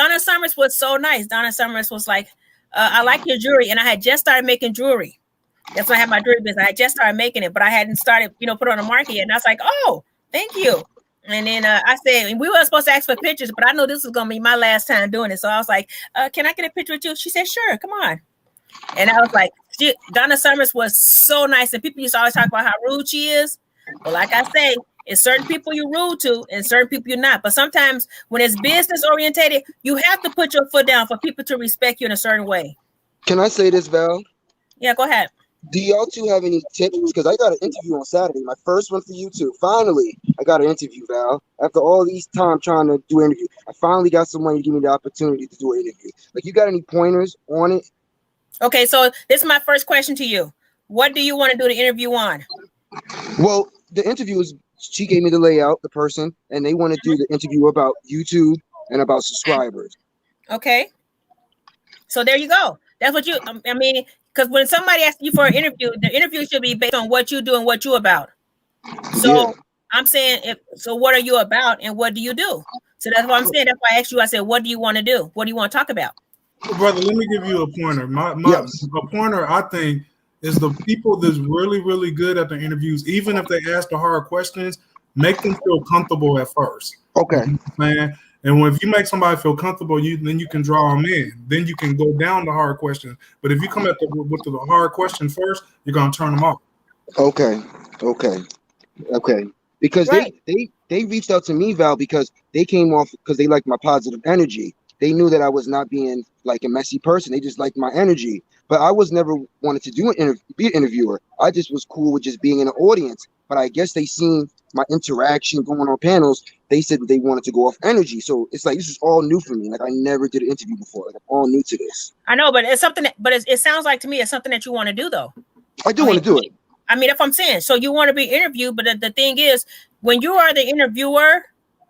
was so nice. Donna Summers was like, I like your jewelry, and I had just started making jewelry. That's when I had my jewelry business. I had just started making it, but I hadn't started, put it on the market yet. And I was like, oh, thank you. And then I said, we weren't supposed to ask for pictures, but I know this was going to be my last time doing it. So I was like, can I get a picture with you? She said, sure, come on. And I was like, Donna Summers was so nice. And people used to always talk about how rude she is. Well, like I say, it's certain people you're rude to and certain people you're not. But sometimes when it's business orientated, you have to put your foot down for people to respect you in a certain way. Can I say this, Val? Yeah, go ahead. Do y'all two have any tips? Because I got an interview on Saturday, my first one for you two. Finally, I got an interview, Val. After all these time trying to do an interview, I finally got someone to give me the opportunity to do an interview. Like, you got any pointers on it? Okay, so this is my first question to you. What do you want to do the interview on? Well, the interview is, she gave me the layout, the person, and they want to do the interview about YouTube and about subscribers. Okay. So there you go. That's what because when somebody asks you for an interview, the interview should be based on what you do and what you're about. So yeah. I'm saying, what are you about and what do you do? So that's what I'm saying. That's why I asked you. I said, what do you want to do? What do you want to talk about? Well, brother, let me give you a pointer. A pointer, I think, is the people that's really, really good at the interviews, even if they ask the hard questions, make them feel comfortable at first. Okay. Man. And if you make somebody feel comfortable, then you can draw them in. Then you can go down the hard questions. But if you come with the hard question first, you're gonna turn them off. Okay. Because they reached out to me, Val, because they came off because they liked my positive energy. They knew that I was not being like a messy person. They just liked my energy. But I was never wanted to be an interviewer. I just was cool with just being in the audience. But I guess they seen my interaction going on panels. They said that they wanted to go off energy. So it's like, this is all new for me. Like, I never did an interview before. Like, I'm all new to this. I know, but it's something it sounds like to me it's something that you want to do, though. I do want to do it. I mean, if I'm saying, so you want to be interviewed, but the thing is, when you are the interviewer,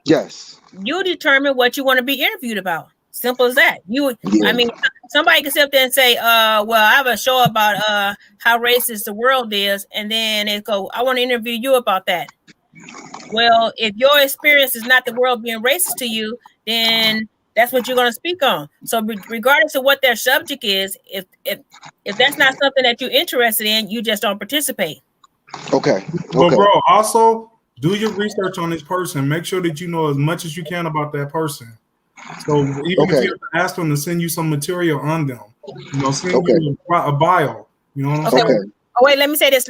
yes, you determine what you want to be interviewed about. Simple as that. I mean, somebody can sit up there and say, well, I have a show about how racist the world is, and then they go, I want to interview you about that. Well, if your experience is not the world being racist to you, then that's what you're going to speak on. So regardless of what their subject is, if that's not something that you're interested in, you just don't participate. Okay. But bro, also do your research on this person. Make sure that you know as much as you can about that person. So even if you have to ask them to send you some material on them, send you a bio. You know what I'm saying? Oh, wait, let me say this.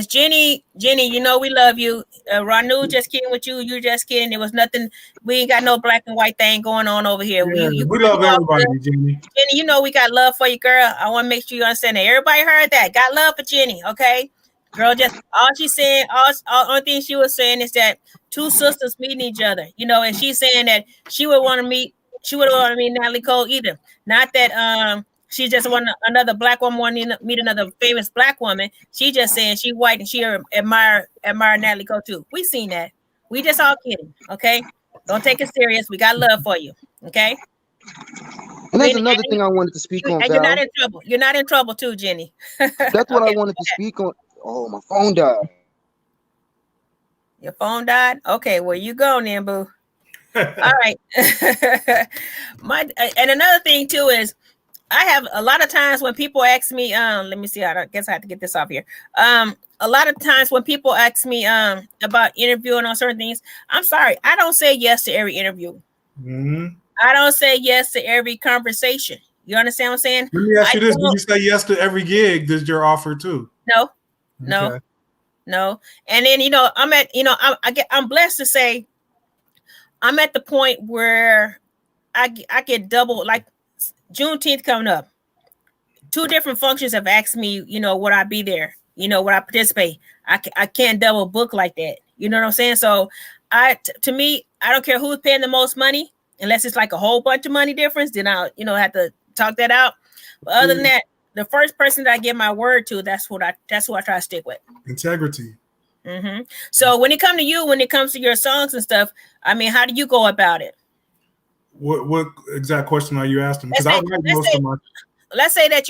Jenny, we love you. Ronnue just kidding with you. You just kidding. There was nothing. We ain't got no black and white thing going on over here. Yeah, we love everybody, Jenny. Jenny, we got love for you, girl. I want to make sure you understand that. Everybody heard that. Got love for Jenny, okay? Girl, just all she's saying, only thing she was saying is that two sisters meeting each other, and she's saying that she would want to meet Natalie Cole either. Not that she just want another black woman wanting to meet another famous black woman. She just saying she white and she admire Natalie Cole too. We seen that. We just all kidding, okay? Don't take it serious. We got love for you, okay? And there's another thing I wanted to speak on. And you're not in trouble. You're not in trouble too, Jenny. That's what I wanted to speak on. Oh, my phone died. Your phone died? Okay, well, you go then, boo. All right. And another thing too is I have a lot of times when people ask me, let me see, I guess I have to get this off here. A lot of times when people ask me about interviewing on certain things, I'm sorry, I don't say yes to every interview. Mm-hmm. I don't say yes to every conversation. You understand what I'm saying? Let me ask you this. Do you say yes to every gig that you're offered too? No. No. And then, I'm blessed to say I'm at the point where I get double, like Juneteenth coming up. 2 different functions have asked me, would I be there? Would I participate? I can't double book like that. You know what I'm saying? So to me, I don't care who's paying the most money, unless it's like a whole bunch of money difference, then I'll, have to talk that out. But other than that, the first person that I give my word to, that's who I try to stick with. Integrity. Mm-hmm. So when it comes to your songs and stuff, I mean, how do you go about it? What exact question are you asking? Because I write most of my. Let's say that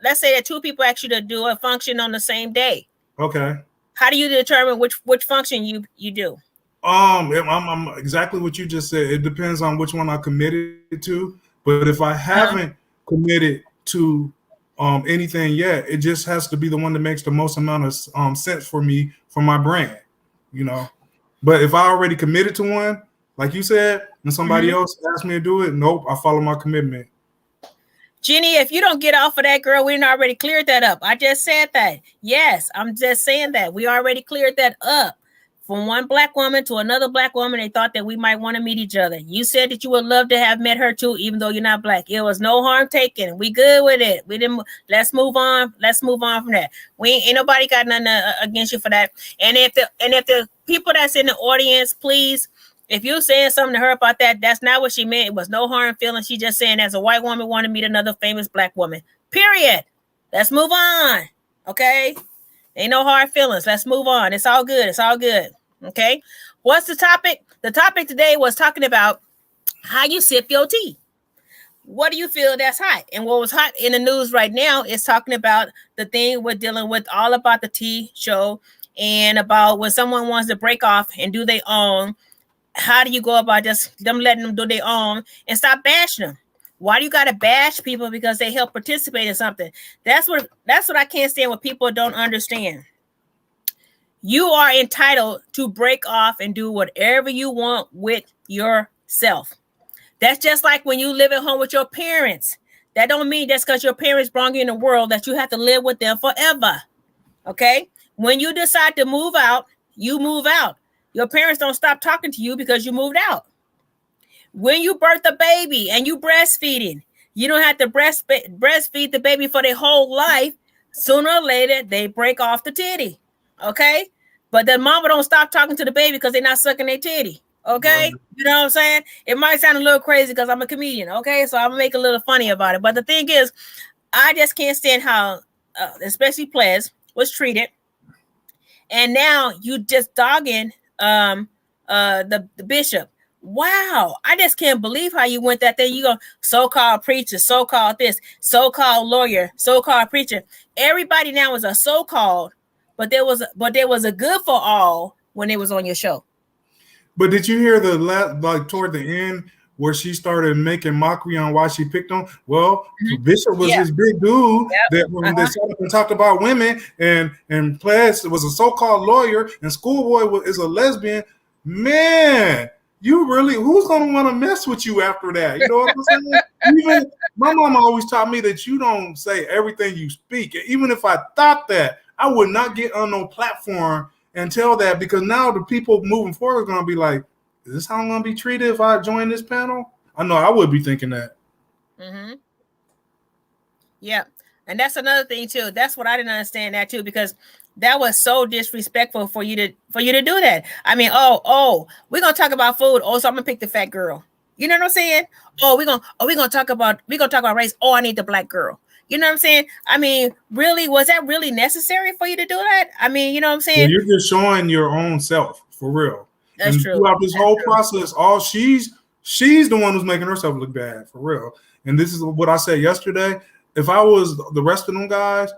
let's say that 2 people ask you to do a function on the same day. Okay. How do you determine which function you do? I'm exactly what you just said. It depends on which one I committed to. But if I haven't committed to anything yet, it just has to be the one that makes the most amount of sense for me, for my brand, But if I already committed to one, like you said, and somebody else asked me to do it, nope, I follow my commitment. Jenny, if you don't get off of that, girl, we already cleared that up. I just said that. Yes, I'm just saying that. We already cleared that up. From one black woman to another black woman, they thought that we might want to meet each other. You said that you would love to have met her too, even though you're not black. It was no harm taken. We good with it. We didn't. Let's move on. Let's move on from that. Ain't nobody got nothing against you for that. And if the people that's in the audience, please, if you're saying something to her about that, that's not what she meant. It was no harm feeling. She just saying as a white woman want to meet another famous black woman. Period. Let's move on. Okay? Ain't no hard feelings. Let's move on. It's all good. It's all good. Okay? What's the topic? The topic today was talking about how you sip your tea. What do you feel that's hot? And what was hot in the news right now is talking about the thing we're dealing with, all about the tea show, and about when someone wants to break off and do their own. How do you go about just them letting them do their own and stop bashing them? Why do you got to bash people because they help participate in something? That's what I can't stand, what people don't understand. You are entitled to break off and do whatever you want with yourself. That's just like when you live at home with your parents. That don't mean that's because your parents brought you in the world that you have to live with them forever. Okay? When you decide to move out, you move out. Your parents don't stop talking to you because you moved out. When you birth a baby and you breastfeeding, you don't have to breastfeed the baby for their whole life. Sooner or later, they break off the titty. Okay? But the mama don't stop talking to the baby because they're not sucking their titty. Okay? Right. You know what I'm saying? It might sound a little crazy because I'm a comedian. Okay? So I'm going to make a little funny about it. But the thing is, I just can't stand how, especially Ples, was treated. And now you just dogging the bishop. Wow, I just can't believe how you went that thing. You go so-called preacher, so-called this, so-called lawyer, so-called preacher. Everybody now is a so-called, but there was a good for all when it was on your show. But did you hear toward the end where she started making mockery on why she picked him? Well, Bishop was this big dude that sat up and talked about women, and Ples was a so-called lawyer, and Schoolboy is a lesbian. Man, who's going to want to mess with you after that? You know what I'm saying? Even my mama always taught me that you don't say everything you speak. Even if I thought that, I would not get on no platform and tell that, because now the people moving forward are going to be like, is this how I'm going to be treated if I join this panel? I know I would be thinking that. Mm-hmm. Yeah. And that's another thing too. That's what I didn't understand that too, because that was so disrespectful for you to do that. I mean, we're gonna talk about food. Oh, so I'm gonna pick the fat girl. You know what I'm saying? We're gonna talk about race. Oh, I need the black girl. You know what I'm saying? I mean, really, was that really necessary for you to do that? I mean, you know what I'm saying? You're just showing your own self, for real. That's true. Throughout this whole process, she's the one who's making herself look bad, for real. And this is what I said yesterday. If I was the rest of them guys,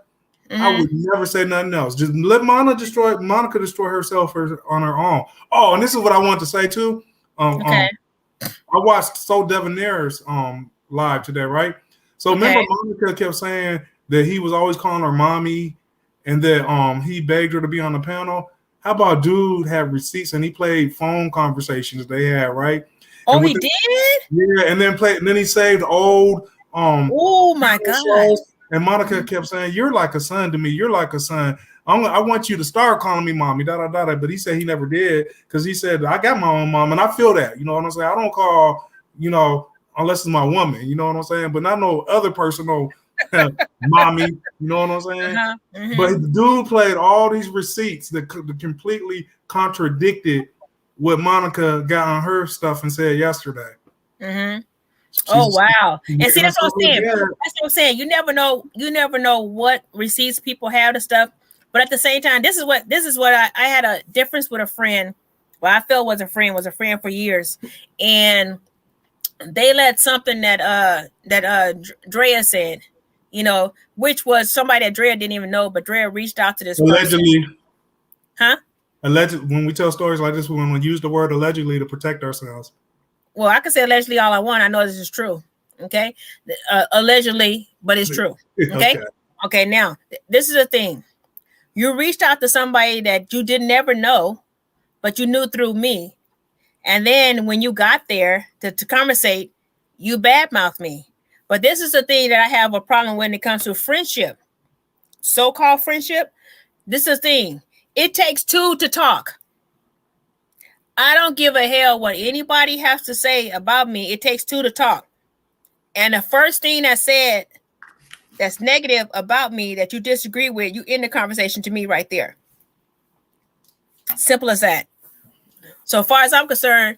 I would never say nothing else. Just let Monica destroy herself on her own. Oh, and this is what I want to say too. I watched So Debonair's live today, right? So remember, Monica kept saying that he was always calling her mommy, and that he begged her to be on the panel. How about dude had receipts and he played phone conversations they had, right? Oh, he did? Yeah, and then he saved old oh my God. And Monica kept saying, "You're like a son to me. You're like a son." I want you to start calling me mommy, da da da. But he said he never did because he said I got my own mom, and I feel that. You know what I'm saying? I don't call, unless it's my woman. You know what I'm saying? But not no other person, no mommy. You know what I'm saying? But the dude played all these receipts that completely contradicted what Monica got on her stuff and said yesterday. Oh wow! And see, that's what I'm saying. That's what I'm saying. You never know. You never know what receipts people have to stuff. But at the same time, this is what I had a difference with a friend. Well, I felt was a friend for years, and they let something that Drea said, which was somebody that Drea didn't even know, but Drea reached out to this allegedly person. Huh? Allegedly, when we tell stories like this, we're going to use the word allegedly to protect ourselves. Well, I can say allegedly all I want. I know this is true. Okay. Allegedly, but it's true. Okay. Okay. Now, this is the thing. You reached out to somebody that you didn't ever know, but you knew through me. And then when you got there to conversate, you badmouthed me. But this is the thing that I have a problem when it comes to friendship. So-called friendship. This is the thing. It takes two to talk. I don't give a hell what anybody has to say about me. It takes two to talk. And the first thing that said that's negative about me that you disagree with, you end the conversation to me right there. Simple as that. So far as I'm concerned,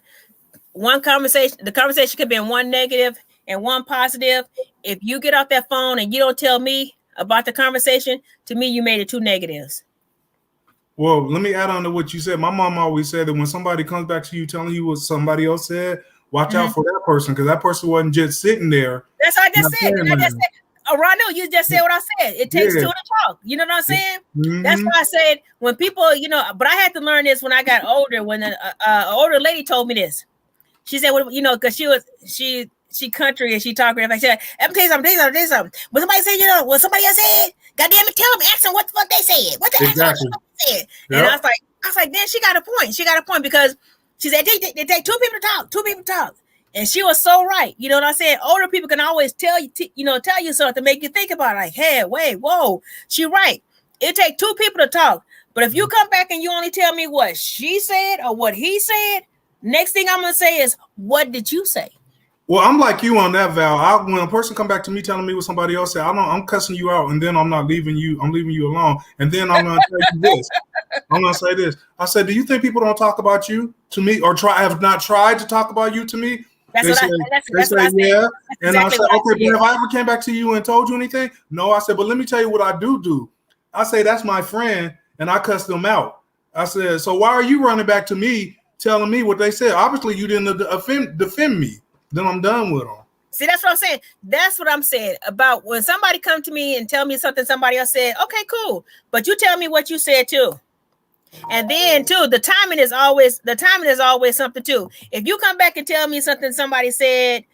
the conversation could be in one negative and one positive. If you get off that phone and you don't tell me about the conversation, to me, you made it two negatives. Well, let me add on to what you said. My mom always said that when somebody comes back to you telling you what somebody else said, watch out for that person because that person wasn't just sitting there. That's what I just said. Ronnue, you just said what I said. It takes two to talk. You know what I'm saying? That's why I said when people, but I had to learn this when I got older. When an older lady told me this, she said, well, because she country and she talked like she said, let me tell you something. When somebody said, what somebody else said, goddamn it, tell them, ask them what the fuck they said. What the exactly. Said. Yep. And I was like, then she got a point because she said they take two people to talk. And she was so right. You know what I'm saying? Older people can always tell you, tell you something to make you think about it. Like, hey, wait, whoa, she right. It takes two people to talk. But if you come back and you only tell me what she said or what he said, next thing I'm gonna say is, what did you say? Well, I'm like you on that, Val. When a person come back to me telling me what somebody else said, I'm cussing you out, and then I'm not leaving you. I'm leaving you alone, and then I'm gonna tell you this. I'm gonna say this. I said, do you think people don't talk about you to me, or have not tried to talk about you to me? That's what I said. Yeah, and I said, okay, but if I ever came back to you and told you anything, no. I said, but let me tell you what I do. I say that's my friend, and I cuss them out. I said, so why are you running back to me telling me what they said? Obviously, you didn't defend me. Then I'm done with them. See, that's what I'm saying. That's what I'm saying about when somebody come to me and tell me something somebody else said. Okay, cool. But you tell me what you said too. And then too, the timing is always something too. If you come back and tell me something somebody said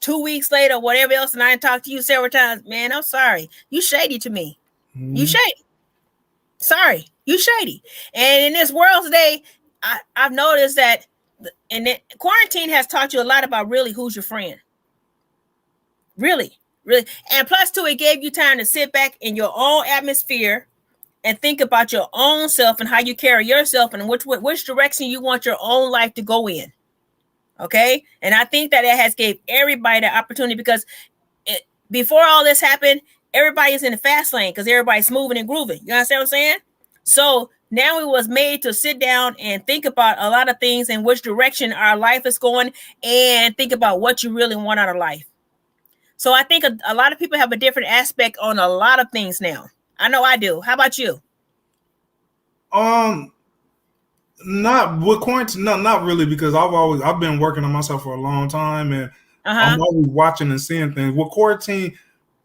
2 weeks later, whatever else, and I didn't talk to you several times, man, I'm sorry. You shady to me. You shady. Sorry, you shady. And in this world today, I've noticed that. And then quarantine has taught you a lot about really who's your friend. Really. And plus two, it gave you time to sit back in your own atmosphere and think about your own self and how you carry yourself and which direction you want your own life to go in. Okay. And I think that it has gave everybody the opportunity because before all this happened, everybody is in the fast lane because everybody's moving and grooving. You understand what I'm saying? So now it was made to sit down and think about a lot of things and which direction our life is going and think about what you really want out of life. So I think a lot of people have a different aspect on a lot of things now. I know I do. How about you? Not with quarantine. No, not really, because I've been working on myself for a long time and I'm always watching and seeing things. What quarantine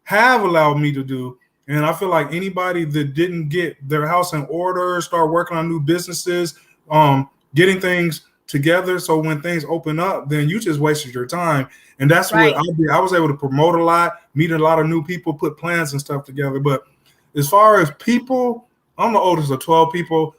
have allowed me to do. And I feel like anybody that didn't get their house in order, start working on new businesses, getting things together. So when things open up, then you just wasted your time. And that's what I did. I was able to promote a lot, meet a lot of new people, put plans and stuff together. But as far as people, I'm the oldest of 12 people,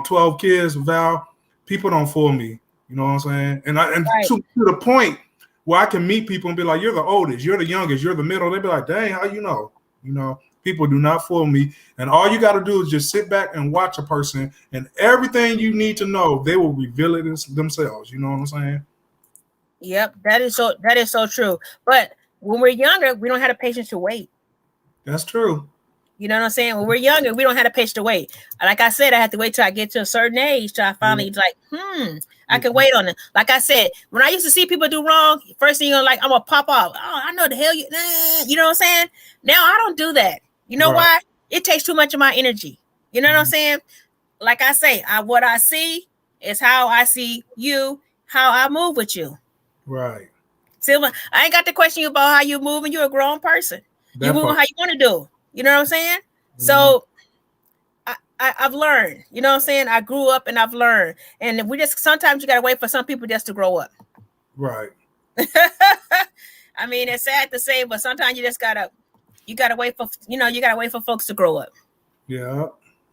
12 kids, Val. People don't fool me. You know what I'm saying? And to the point where I can meet people and be like, you're the oldest, you're the youngest, you're the middle. They be like, dang, how you know? You know, People do not fool me. And all you got to do is just sit back and watch a person, and everything you need to know, they will reveal it themselves. You know what I'm saying? Yep, that is so true. But when we're younger, we don't have the patience to wait. That's true. You know what I'm saying? When we're younger, we don't have the patience to wait. Like I said, I have to wait till I get to a certain age till I finally I can wait on it. Like I said, when I used to see people do wrong, first thing I'm gonna pop off. Oh, I know the hell you know what I'm saying? Now I don't do that. You know why? It takes too much of my energy. You know what I'm saying? Like I say, what I see is how I see you, how I move with you. Right. Silva, I ain't got to question you about how you move, and you're a grown person. You move how you want to do. You know what I'm saying? So I've learned, you know what I'm saying? I grew up and I've learned. And sometimes you got to wait for some people just to grow up. Right. I mean, it's sad to say, but sometimes you gotta wait for folks to grow up. Yeah.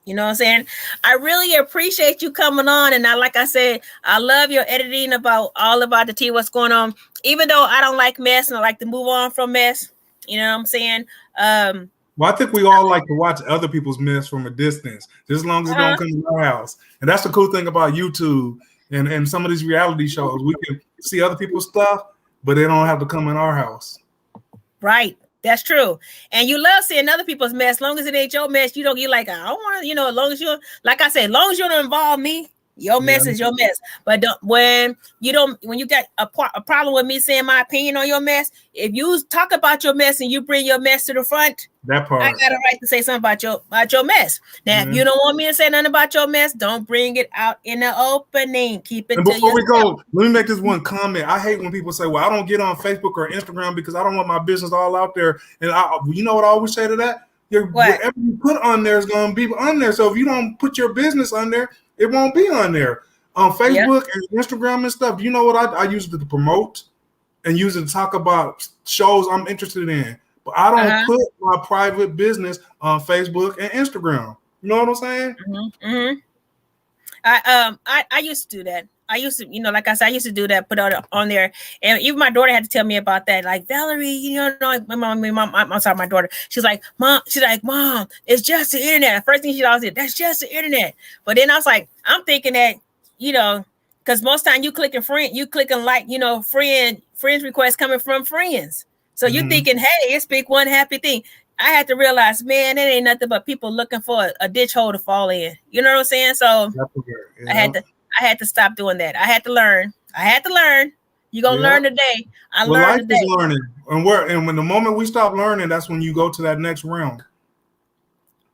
You know what I'm saying? I really appreciate you coming on. And like I said, I love your editing about the tea, what's going on. Even though I don't like mess and I like to move on from mess. You know what I'm saying? Well, I think we all like to watch other people's mess from a distance, just as long as it don't come to our house. And that's the cool thing about YouTube and some of these reality shows. We can see other people's stuff, but they don't have to come in our house. Right. That's true. And you love seeing other people's mess. As long as it ain't your mess, you like, I don't want to, as long as you, like I say, as long as you don't involve me, your mess is your mess. But when you got a problem with me saying my opinion on your mess, if you talk about your mess and you bring your mess to the front, that part, I got a right to say something about your mess. Now, if you don't want me to say nothing about your mess, don't bring it out in the opening. Keep it to yourself. Before we go, let me make this one comment. I hate when people say, well, I don't get on Facebook or Instagram because I don't want my business all out there. And you know what I always say to that? Whatever you put on there is going to be on there. So if you don't put your business on there, it won't be on there. On Facebook and Instagram and stuff, you know what I use it to promote and use it to talk about shows I'm interested in. But I don't put my private business on Facebook and Instagram. You know what I'm saying? I used to do that. I used to, like I said, I used to do that, put it on there. And even my daughter had to tell me about that. Like, Valerie, my mom, I'm sorry, my daughter. She's like, Mom, it's just the internet. The first thing she always said, that's just the internet. But then I was like, I'm thinking that, because most time you clicking like, friends requests coming from friends. So you're thinking, hey, it's big one happy thing. I had to realize, man, it ain't nothing but people looking for a ditch hole to fall in. You know what I'm saying? So I had to stop doing that. I had to learn. You're gonna learn today. Life is learning. And when the moment we stop learning, that's when you go to that next realm.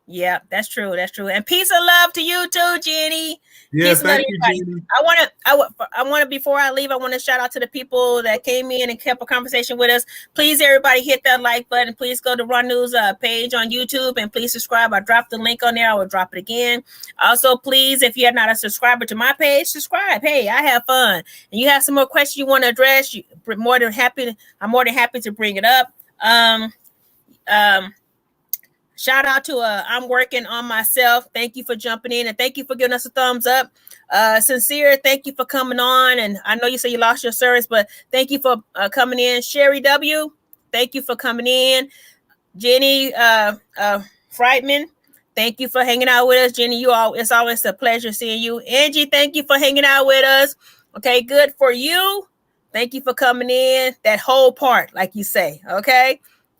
Yeah, that's true. And peace and love to you too, Jenny. Yeah, thank you, Jenny. I want to before I leave, I want to shout out to the people that came in and kept a conversation with us. Please, everybody, hit that like button. Please go to Ronnue's page on YouTube and please subscribe. I dropped the link on there. I will drop it again. Also, please, if you're not a subscriber to my page, subscribe. Hey, I have fun. And you have some more questions you want to address, I'm more than happy to bring it up. Shout out to I'm working on myself. Thank you for jumping in and thank you for giving us a thumbs up. Sincere, thank you for coming on. And I know you say you lost your service, but thank you for coming in. Sherry W, thank you for coming in. Jenny Freitman, thank you for hanging out with us. Jenny, it's always a pleasure seeing you. Angie, thank you for hanging out with us. Okay, good for you. Thank you for coming in. That whole part, like you say, okay?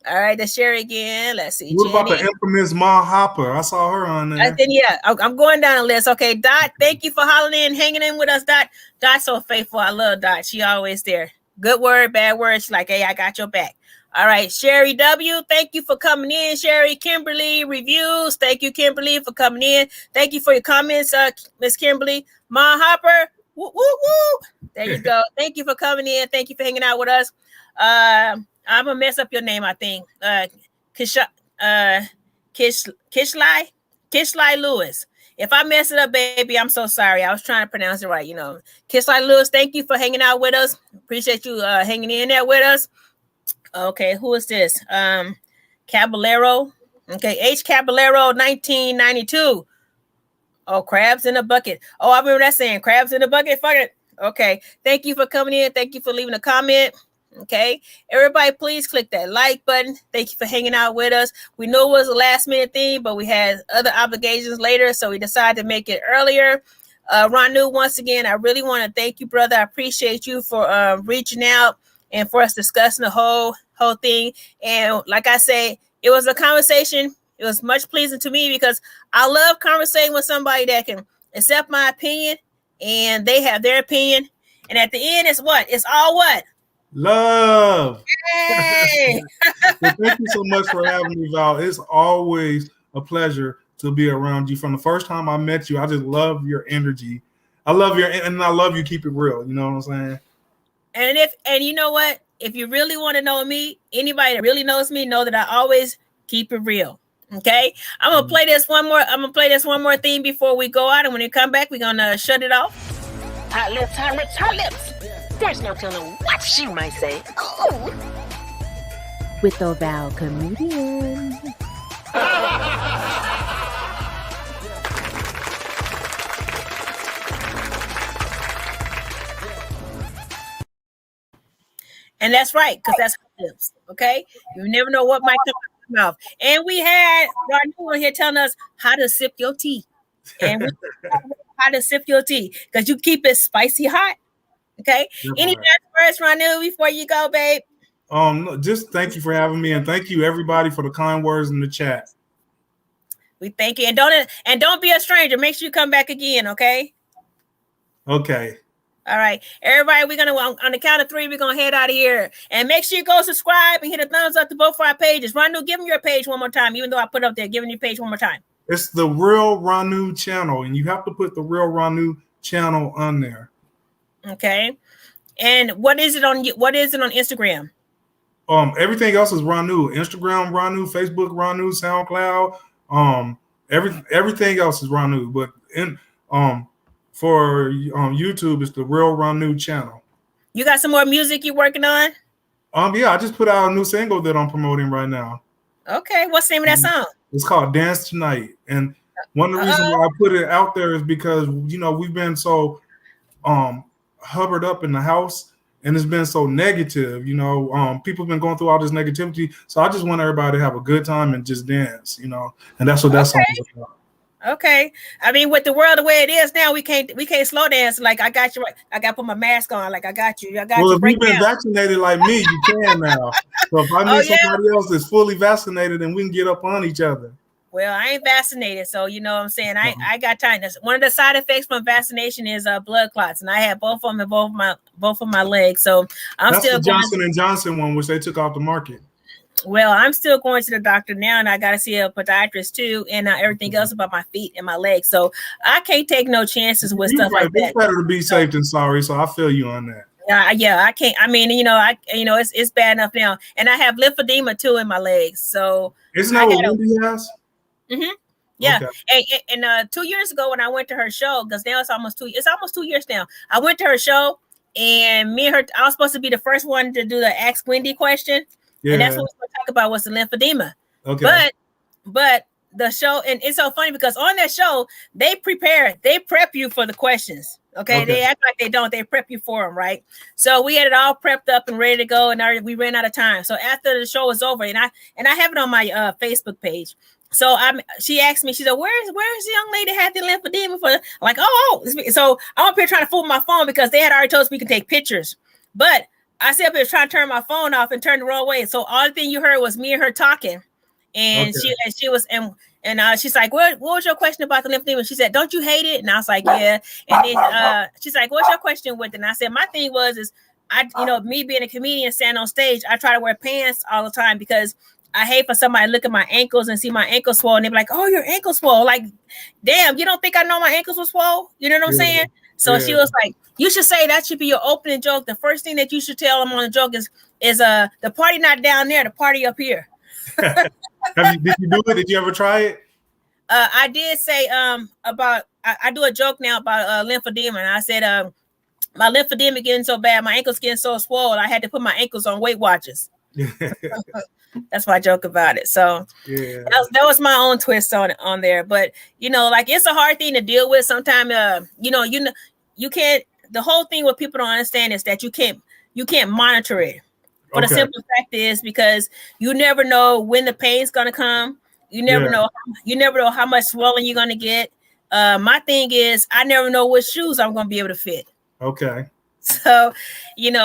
All right, let's share again. Let's see. What about the infamous Ma Hopper? I saw her on there. I'm going down the list. Okay, Dot, thank you for hollering in, hanging in with us, Dot. Dot's so faithful. I love Dot. She always there. Good word, bad word. She's like, hey, I got your back. All right, Sherry W, thank you for coming in. Sherry, Kimberly, reviews. Thank you, Kimberly, for coming in. Thank you for your comments, Miss Kimberly. Ma Hopper, woo, woo, woo. There you go. Thank you for coming in. Thank you for hanging out with us. I'm gonna mess up your name, I think. Kishlai Lewis. If I mess it up, baby, I'm so sorry. I was trying to pronounce it right, Kishlai Lewis, thank you for hanging out with us. Appreciate you hanging in there with us. Okay, who is this? Caballero. Okay, H. Caballero, 1992. Oh, crabs in a bucket. Oh, I remember that saying, crabs in a bucket. Fuck it. Okay, thank you for coming in. Thank you for leaving a comment. Okay, everybody, please click that like button. Thank you for hanging out with us. We know it was a last minute thing, but we had other obligations later, so we decided to make it earlier. Ronnue, once again, I really want to thank you, brother. I appreciate you for reaching out and for us discussing the whole thing. And like I say, it was a conversation. It was much pleasing to me because I love conversating with somebody that can accept my opinion and they have their opinion. And at the end, it's what? It's all what? Love. Hey! Well, thank you so much for having me, Val. It's always a pleasure to be around you. From the first time I met you, I just love your energy. I love you keep it real. You know what I'm saying? And you know what? If you really want to know me, anybody that really knows me know that I always keep it real. Okay, I'm gonna play this one more. I'm gonna play this one more thing before we go out, and when we come back, we're gonna shut it off. Hot lips, hot lips, hot lips. There's no telling what she might say. Ooh. With the Val comedian. And that's right, because that's hot lips. Okay, you never know what might come out of your mouth. And we had Ronnue on here telling us how to sip your tea, and we how to sip your tea because you keep it spicy hot. Okay. Any last words, Ronnue, before you go, babe? No, just thank you for having me, and thank you everybody for the kind words in the chat. We thank you, and don't be a stranger. Make sure you come back again, okay? Okay. All right, everybody. We're gonna on the count of 3. We're gonna head out of here, and make sure you go subscribe and hit a thumbs up to both of our pages. Ronnue, give them your page one more time, even though I put it up there. Give them your page one more time. It's the Real Ronnue channel, and you have to put the Real Ronnue channel on there. Okay. And what is it on Instagram? Everything else is Ronnue. Instagram Ronnue, Facebook Ronnue, SoundCloud. Everything else is Ronnue. But for YouTube, it's the Real Ronnue channel. You got some more music you're working on? Yeah, I just put out a new single that I'm promoting right now. Okay, what's the name of that song? It's called Dance Tonight. And one of the reasons why I put it out there is because we've been so hubbard up in the house, and it's been so negative. People have been going through all this negativity, so I just want everybody to have a good time and just dance. And that's what that song is about. Okay, I mean, with the world the way it is now, we can't slow dance. Like, I got you right. I got to put my mask on. Like, I got you. Well, if you've been vaccinated like me, you can now. So if I meet somebody else that's fully vaccinated, then we can get up on each other. Well, I ain't vaccinated, so you know what I'm saying. I got time. One of the side effects from vaccination is blood clots, and I had both of them in both of my legs. So That's still the Johnson & Johnson one, which they took off the market. Well, I'm still going to the doctor now, and I got to see a podiatrist too, and everything else about my feet and my legs. So I can't take no chances with stuff like that. It's better to be safe than sorry. So I feel you on that. Yeah, I can't. I mean, it's bad enough now, and I have lymphedema too in my legs. So isn't that what Wendy has? Mm-hmm. Yeah, okay. And 2 years ago when I went to her show, because now it's almost 2 years now. I went to her show, and me and her, I was supposed to be the first one to do the Ask Wendy question. Yeah. And that's what we're going to talk about was the lymphedema. Okay. But the show, and it's so funny because on that show, they prep you for the questions. Okay. They act like they don't. They prep you for them, right? So we had it all prepped up and ready to go, and we ran out of time. So after the show was over, and I have it on my Facebook page. So she asked me, she said, where's the young lady that had the lymphedema for? I'm like, so I'm up here trying to fool my phone because they had already told us we can take pictures. But I said, I was trying to turn my phone off and turn the wrong way. So all the thing you heard was me and her talking. And she was, and she's like, what was your question about the lymphedema? She said, don't you hate it? And I was like, yeah. And then she's like, what's your question with it? And I said, my thing was, me being a comedian standing on stage, I try to wear pants all the time because I hate for somebody to look at my ankles and see my ankles swollen. They be like, oh, your ankle swole. Like, damn, you don't think I know my ankles were swole? You know what I'm saying? So she was like, you should say that should be your opening joke. The first thing that you should tell them on the joke is the party not down there, the party up here. Did you do it? Did you ever try it? I did say about I do a joke now about lymphedema, and I said my lymphedema getting so bad, my ankles getting so swollen, I had to put my ankles on Weight Watchers. That's my joke about it. So that was my own twist on there. But like it's a hard thing to deal with. Sometimes you can't. The whole thing what people don't understand is that you can't monitor it. For the simple fact is because you never know when the pain's gonna come. You never know. You never know how much swelling you're gonna get. My thing is, I never know what shoes I'm gonna be able to fit. Okay. So,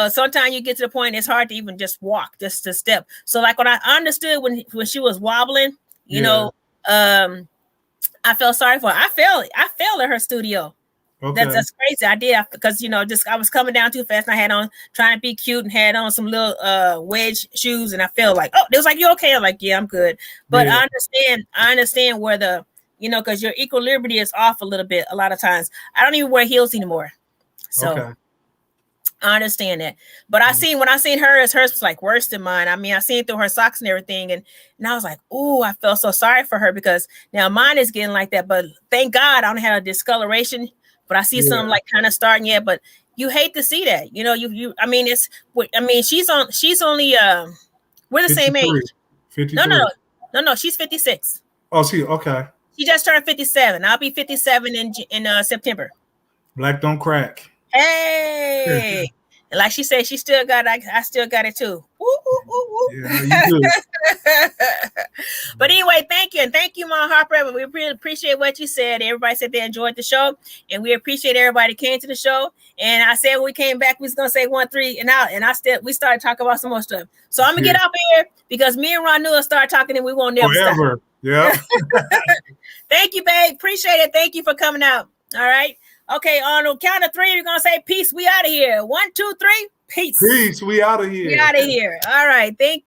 sometimes you get to the point it's hard to even just walk, just to step. So, like when I understood when she was wobbling, I felt sorry for her. I failed at her studio. Okay. That's crazy. I did because I was coming down too fast. And I had on trying to be cute and had on some little wedge shoes, and I felt like, oh, it was like, you okay? I'm like, yeah, I'm good. But I understand where the because your equilibrium is off a little bit a lot of times. I don't even wear heels anymore, so I understand that. But when I seen hers was like worse than mine. I mean, I seen through her socks and everything, and I was like, oh, I felt so sorry for her because now mine is getting like that. But thank God I don't have a discoloration. But I see some like kind of starting yet, but you hate to see that, I mean, she's only, we're the 53. Same age. 53. No, she's 56. Oh, okay. She just turned 57. I'll be 57 in September. Black don't crack. Hey. And like she said, she still got it. I still got it too. Woo, woo, woo, woo. Yeah, you do. But anyway, thank you. And thank you, Mom Harper. We really appreciate what you said. Everybody said they enjoyed the show. And we appreciate everybody came to the show. And I said when we came back, we was going to say 1, 3 and out. And we started talking about some more stuff. So I'm going to get up here because me and Ronnue will start talking and we won't never stop. Yeah. Thank you, babe. Appreciate it. Thank you for coming out. All right. Okay, on the count of 3, you're going to say peace. We out of here. 1, 2, 3. Peace. Peace. We out of here. We out of here. All right. Thank